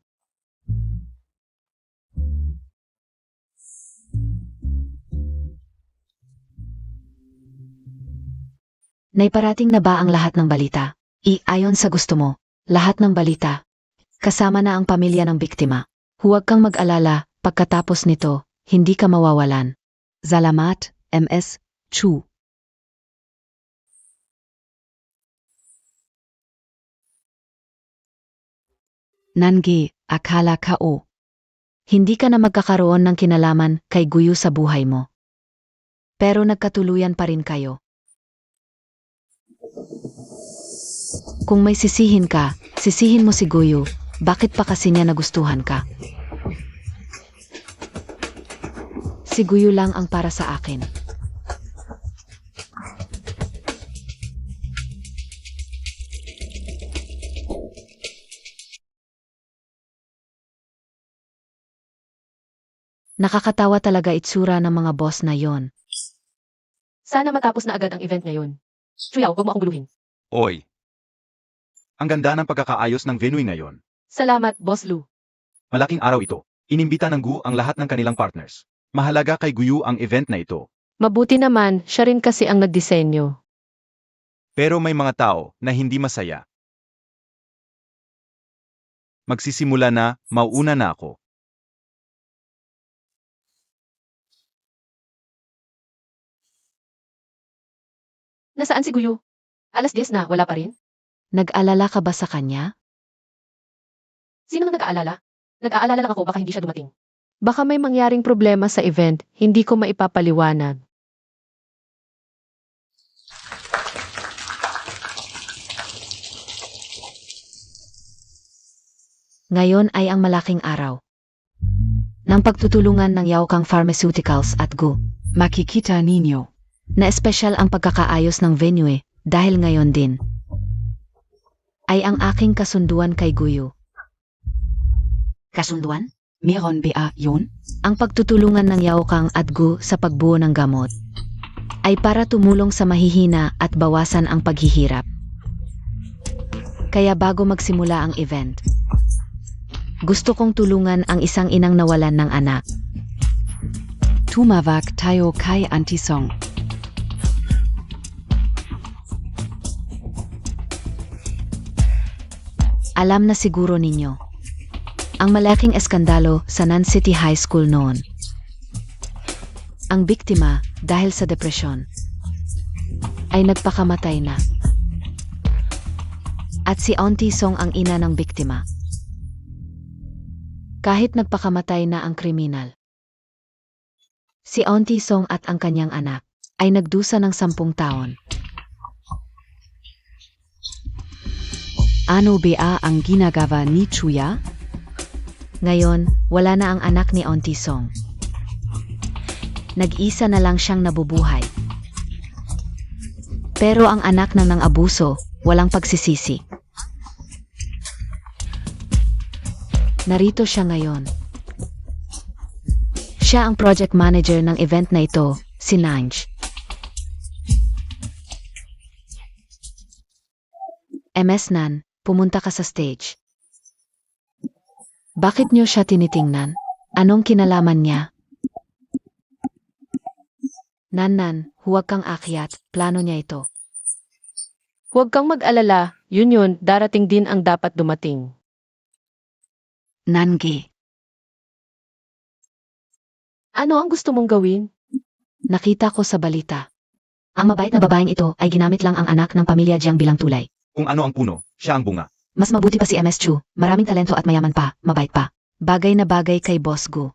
Naiparating na ba ang lahat ng balita? Ayon sa gusto mo, lahat ng balita. Kasama na ang pamilya ng biktima. Huwag kang mag-alala, pagkatapos nito, hindi ka mawawalan. Salamat, MS Chu. Nangi, akala ka o. Hindi ka na magkakaroon ng kinalaman kay Guyo sa buhay mo. Pero nagkatuluyan pa rin kayo. Kung may sisihin ka, sisihin mo si Guyo. Bakit pa kasi niya nagustuhan ka? Si Guyo lang ang para sa akin. Nakakatawa talaga itsura ng mga boss na yon. Sana matapos na agad ang event ngayon. Chuyaw, huwag mo akong guluhin. Oy. Ang ganda ng pagkakaayos ng venue ngayon. Salamat, Boss Lou. Malaking araw ito. Inimbita ng GU ang lahat ng kanilang partners. Mahalaga kay GU ang event na ito. Mabuti naman, siya rin kasi ang nagdisenyo. Pero may mga tao na hindi masaya. Magsisimula na, mauuna na ako. Nasaan si Guyo? Alas 10 na, wala pa rin? Nag-alala ka ba sa kanya? Sino nang nag-aalala? Nag-aalala lang ako baka hindi siya dumating. Baka may mangyaring problema sa event, hindi ko maipapaliwanag. Ngayon ay ang malaking araw. Ng pagtutulungan ng Yaokang Pharmaceuticals at GU. Makikita ninyo na espesyal ang pagkakaayos ng venue dahil ngayon din ay ang aking kasunduan kay Guyo. Kasunduan? Meron ba yun? Ang pagtutulungan ng Yaokang at GU sa pagbuo ng gamot ay para tumulong sa mahihina at bawasan ang paghihirap. Kaya bago magsimula ang event, gusto kong tulungan ang isang inang nawalan ng anak. Tumawag tayo kay Auntie Song. Alam na siguro ninyo ang malaking eskandalo sa Nan City High School noon. Ang biktima dahil sa depresyon ay nagpakamatay na. At si Auntie Song ang ina ng biktima. Kahit nagpakamatay na ang kriminal, si Auntie Song at ang kanyang anak ay nagdusa ng 10 taon. Ano ba ang ginagawa ni Chuya? Ngayon, wala na ang anak ni Auntie Song. Nag-isa na lang siyang nabubuhay. Pero ang anak ng abuso, walang pagsisisi. Narito siya ngayon. Siya ang project manager ng event na ito, si Nanj. MS Nan, pumunta ka sa stage. Bakit niyo siya tinitingnan? Anong kinalaman niya? Nan, huwag kang akyat, plano niya ito. Huwag kang mag-alala, yun, darating din ang dapat dumating. Nangi, Ano ang gusto mong gawin? nakita ko sa balita. Ang mabait na babaeng ito ay ginamit lang ang anak ng pamilya Jiang bilang tulay. Kung ano ang puno, siya ang bunga. Mas mabuti pa si MS Chu, maraming talento at mayaman pa, mabait pa. Bagay na bagay kay Boss Gu.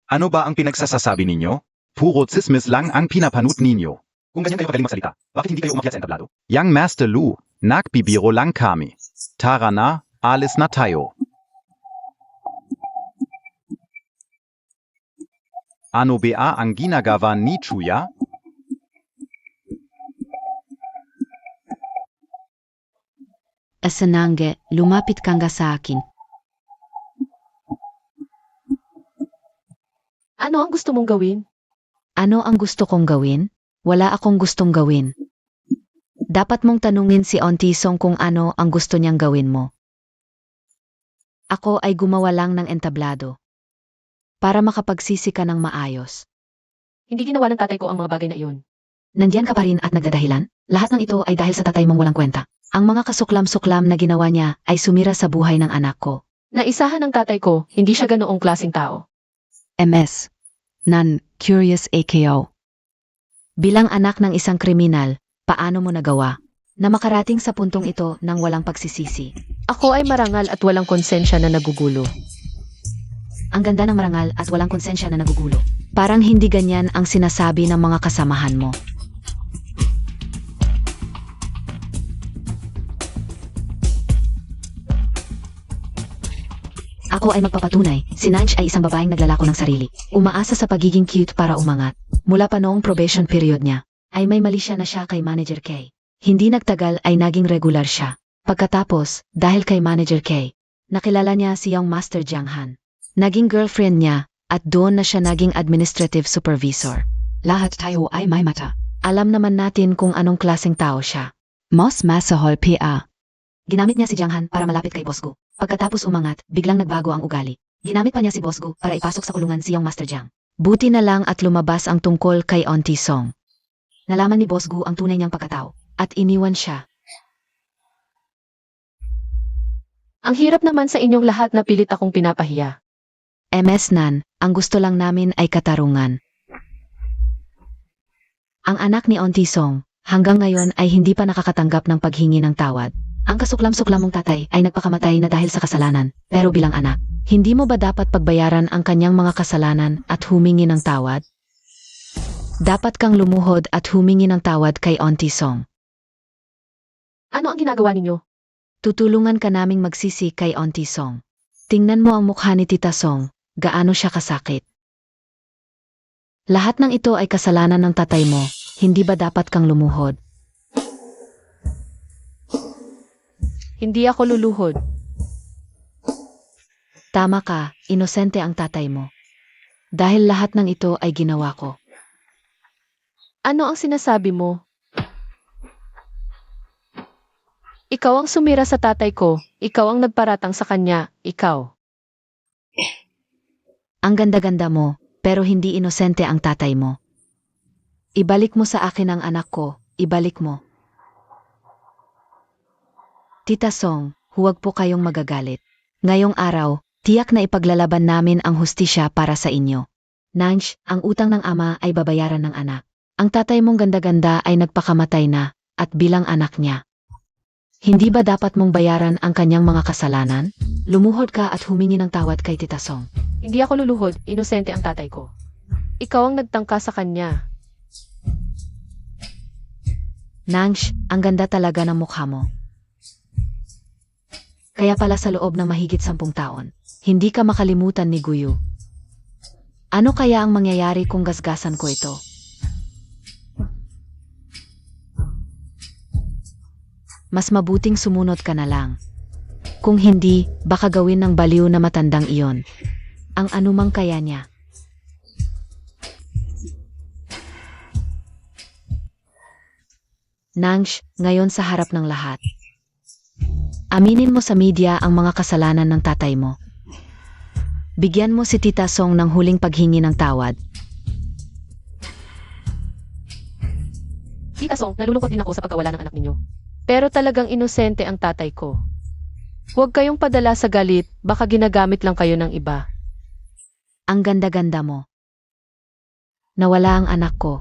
Ano ba ang pinagsasasabi ninyo? Puro chismis lang ang pinapanood ninyo. Kung ganyan kayo kagaling magsalita, bakit hindi kayo umakyat sa entablado? Young Master Lu, nagbibiro lang kami. Tara na, alis na tayo. Ano ba ang ginagawa ni Chuya? Asanange, lumapit kang sa akin. Ano ang gusto mong gawin? Ano ang gusto kong gawin? Wala akong gustong gawin. Dapat mong tanungin si Auntie Song kung ano ang gusto niyang gawin mo. Ako ay gumawa lang ng entablado. Para makapagsisi ka ng maayos. Hindi ginawa ng tatay ko ang mga bagay na iyon. Nandiyan ka pa rin at nagdadahilan? Lahat ng ito ay dahil sa tatay mong walang kwenta. Ang mga kasuklam-suklam na ginawa niya ay sumira sa buhay ng anak ko. Naisahan ng tatay ko, hindi siya ganoong klaseng tao. MS. Nan, curious AKO. Bilang anak ng isang kriminal, paano mo nagawa na makarating sa puntong ito ng walang pagsisisi? Ako ay marangal at walang konsensya na nagugulo. Ang ganda ng marangal at walang konsensya na nagugulo. Parang hindi ganyan ang sinasabi ng mga kasamahan mo. Ako ay magpapatunay, si Nanj ay isang babaeng naglalako ng sarili. Umaasa sa pagiging cute para umangat. Mula pa noong probation period niya, ay may mali siya na siya kay Manager K. Hindi nagtagal ay naging regular siya. Pagkatapos, dahil kay Manager K, nakilala niya si Young Master Jiang Han. Naging girlfriend niya at doon na siya naging administrative supervisor. Lahat tayo ay may mata. Alam naman natin kung anong klaseng tao siya. Mas masahol PA. Ginamit niya si Jianghan para malapit kay Boss Gu. Pagkatapos umangat, biglang nagbago ang ugali. Ginamit pa niya si Boss Gu para ipasok sa kulungan si Young Master Jiang. Buti na lang at lumabas ang tungkol kay Auntie Song. Nalaman ni Boss Gu ang tunay niyang pagkatao at iniwan siya. Ang hirap naman sa inyong lahat na pilit akong pinapahiya. MS Nan, ang gusto lang namin ay katarungan. Ang anak ni Auntie Song, hanggang ngayon ay hindi pa nakakatanggap ng paghingi ng tawad. Ang kasuklam-suklam mong tatay ay nagpakamatay na dahil sa kasalanan, pero bilang anak, hindi mo ba dapat pagbayaran ang kanyang mga kasalanan at humingi ng tawad? Dapat kang lumuhod at humingi ng tawad kay Auntie Song. Ano ang ginagawa ninyo? Tutulungan ka naming magsisi kay Auntie Song. Tingnan mo ang mukha ni Tita Song, gaano siya kasakit. Lahat ng ito ay kasalanan ng tatay mo, hindi ba dapat kang lumuhod? Hindi ako luluhod. Tama ka, inosente ang tatay mo. Dahil lahat ng ito ay ginawa ko. Ano ang sinasabi mo? Ikaw ang sumira sa tatay ko, ikaw ang nagparatang sa kanya, ikaw. Ang ganda-ganda mo, pero hindi inosente ang tatay mo. Ibalik mo sa akin ang anak ko, ibalik mo. Tita Song, huwag po kayong magagalit. Ngayong araw, tiyak na ipaglalaban namin ang hustisya para sa inyo. Nanj, ang utang ng ama ay babayaran ng anak. Ang tatay mong ganda-ganda ay nagpakamatay na, at bilang anak niya. Hindi ba dapat mong bayaran ang kanyang mga kasalanan? Lumuhod ka at humingi ng tawad kay Tita Song. Hindi ako luluhod, inosente ang tatay ko. Ikaw ang nagtangka sa kanya. Nanj, ang ganda talaga ng mukha mo. Kaya pala sa loob ng mahigit 10 taon, hindi ka makalimutan ni Guyu. Ano kaya ang mangyayari kung gasgasan ko ito? Mas mabuting sumunod ka na lang. Kung hindi, baka gawin ng baliw na matandang iyon. Ang anumang kaya niya. Nanj, ngayon sa harap ng lahat. Aminin mo sa media ang mga kasalanan ng tatay mo. Bigyan mo si Tita Song ng huling paghingi ng tawad. Tita Song, nalulungkot din ako sa pagkawala ng anak ninyo. Pero talagang inosente ang tatay ko. Huwag kayong padala sa galit, baka ginagamit lang kayo ng iba. Ang ganda-ganda mo. Nawala ang anak ko.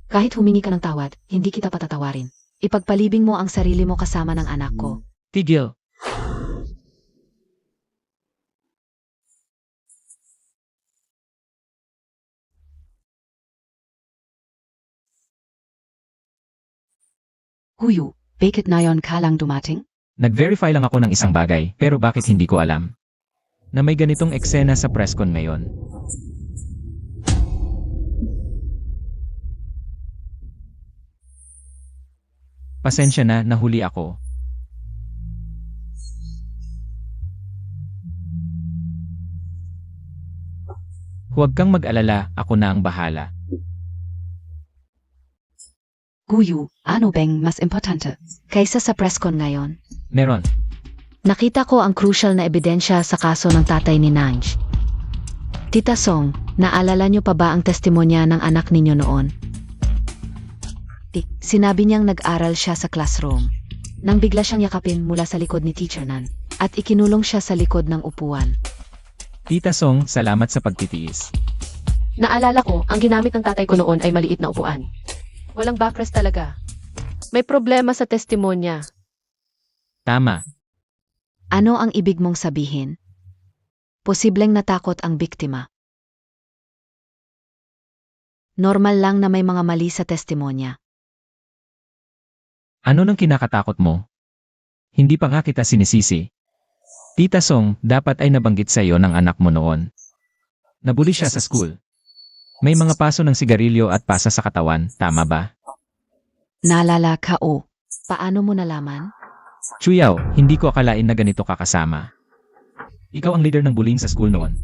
Kahit humingi ka ng tawad, hindi kita patatawarin. Ipagpalibing mo ang sarili mo kasama ng anak ko. Tigil. Huyu, bakit ngayon ka lang dumating? Nag-verify lang ako ng isang bagay, pero bakit hindi ko alam na may ganitong eksena sa presscon ngayon. Pasensya na, nahuli ako. Huwag kang mag-alala, ako na ang bahala. Guyu, ano bang mas importante kaysa sa presscon ngayon? Meron. Nakita ko ang crucial na ebidensya sa kaso ng tatay ni Nanj. Tita Song, naalala niyo pa ba ang testimonya ng anak ninyo noon? Sinabi niyang nag-aral siya sa classroom. Nang bigla siyang yakapin mula sa likod ni Teacher Nan, at ikinulong siya sa likod ng upuan. Tita Song, salamat sa pagtitiis. Naalala ko, ang ginamit ng tatay ko noon ay maliit na upuan. Walang backrest talaga. May problema sa testimonya. Tama. Ano ang ibig mong sabihin? Posibleng natakot ang biktima. Normal lang na may mga mali sa testimonya. Ano nang kinakatakot mo? Hindi pa nga kita sinisisi. Tita Song, dapat ay nabanggit sa iyo ng anak mo noon. Nabuli siya sa school. May mga paso ng sigarilyo at pasa sa katawan, tama ba? Naalala ka o. Paano mo nalaman? Chuyaw, hindi ko akalain na ganito kakasama. Ikaw ang leader ng bullying sa school noon.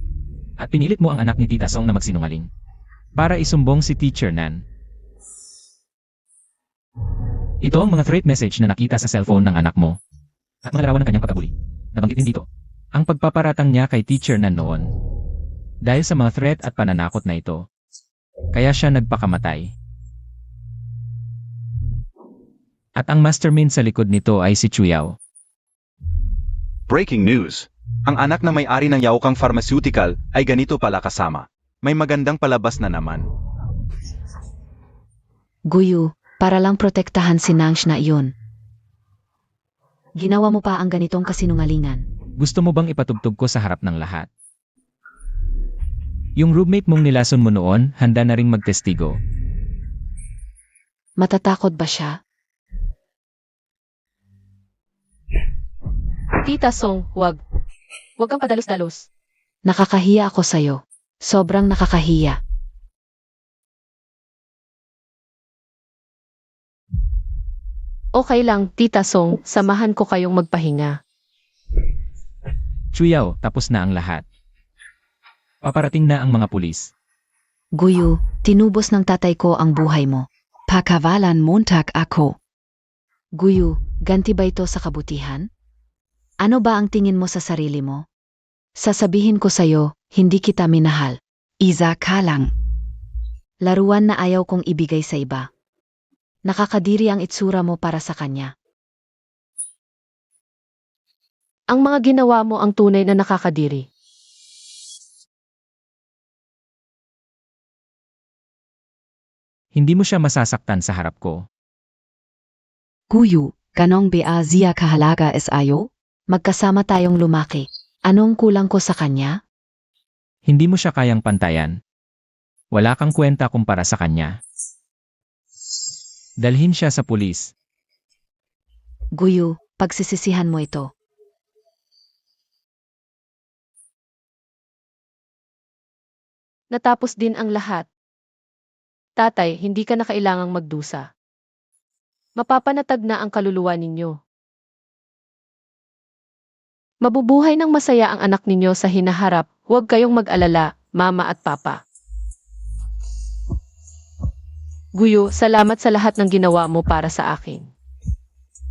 At pinilit mo ang anak ni Tita Song na magsinungaling. Para isumbong si Teacher Nan. Ito ang mga threat message na nakita sa cellphone ng anak mo. At mga larawan ng kanyang pagkabuli. Nabanggit din dito. Ang pagpaparatang niya kay Teacher Nan noon. Dahil sa mga threat at pananakot na ito. Kaya siya nagpakamatay. At ang mastermind sa likod nito ay si Chuyao. Breaking news! Ang anak na may-ari ng Yaokang Pharmaceutical ay ganito pala kasama. May magandang palabas na naman. Guyu, para lang protektahan si Nangsh na iyon. Ginawa mo pa ang ganitong kasinungalingan. Gusto mo bang ipatugtog ko sa harap ng lahat? Yung roommate mong nilason mo noon, handa na ring magtestigo. Matatakot ba siya? Tita Song, wag. Wag kang padalos-dalos. Nakakahiya ako sa'yo. Sobrang nakakahiya. Okay lang, Tita Song, samahan ko kayong magpahinga. Chuyao, tapos na ang lahat. Paparating na ang mga pulis. Guyu, tinubos ng tatay ko ang buhay mo. Pakawalan montak ako. Guyu, ganti ba ito sa kabutihan? Ano ba ang tingin mo sa sarili mo? Sasabihin ko sa'yo, hindi kita minahal. Iza ka lang. Laruan na ayaw kong ibigay sa iba. Nakakadiri ang itsura mo para sa kanya. Ang mga ginawa mo ang tunay na nakakadiri. Hindi mo siya masasaktan sa harap ko. Guyu, ganong ba ziya kahalaga es ayo? Magkasama tayong lumaki. Anong kulang ko sa kanya? Hindi mo siya kayang pantayan. Wala kang kwenta kumpara sa kanya. Dalhin siya sa pulis. Guyu, pagsisisihan mo ito. Natapos din ang lahat. Tatay, hindi ka na kailangang magdusa. Mapapanatag na ang kaluluwa ninyo. Mabubuhay ng masaya ang anak ninyo sa hinaharap, huwag kayong mag-alala, mama at papa. Guyo, salamat sa lahat ng ginawa mo para sa akin.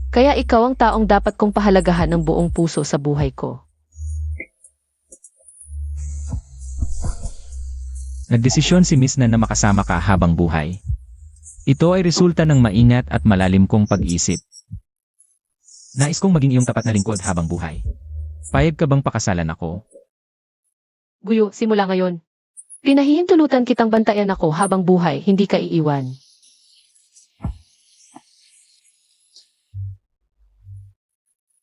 Kaya ikaw ang taong dapat kong pahalagahan ng buong puso sa buhay ko. Nagdesisyon si Miss Nan na makasama ka habang buhay. Ito ay resulta ng maingat at malalim kong pag-iisip. Nais kong maging iyong tapat na lingkod habang buhay. Payag ka bang pakasalan ako? Guyo, simula ngayon. Pinahihintulutan kitang bantayan ako habang buhay, hindi ka iiwan.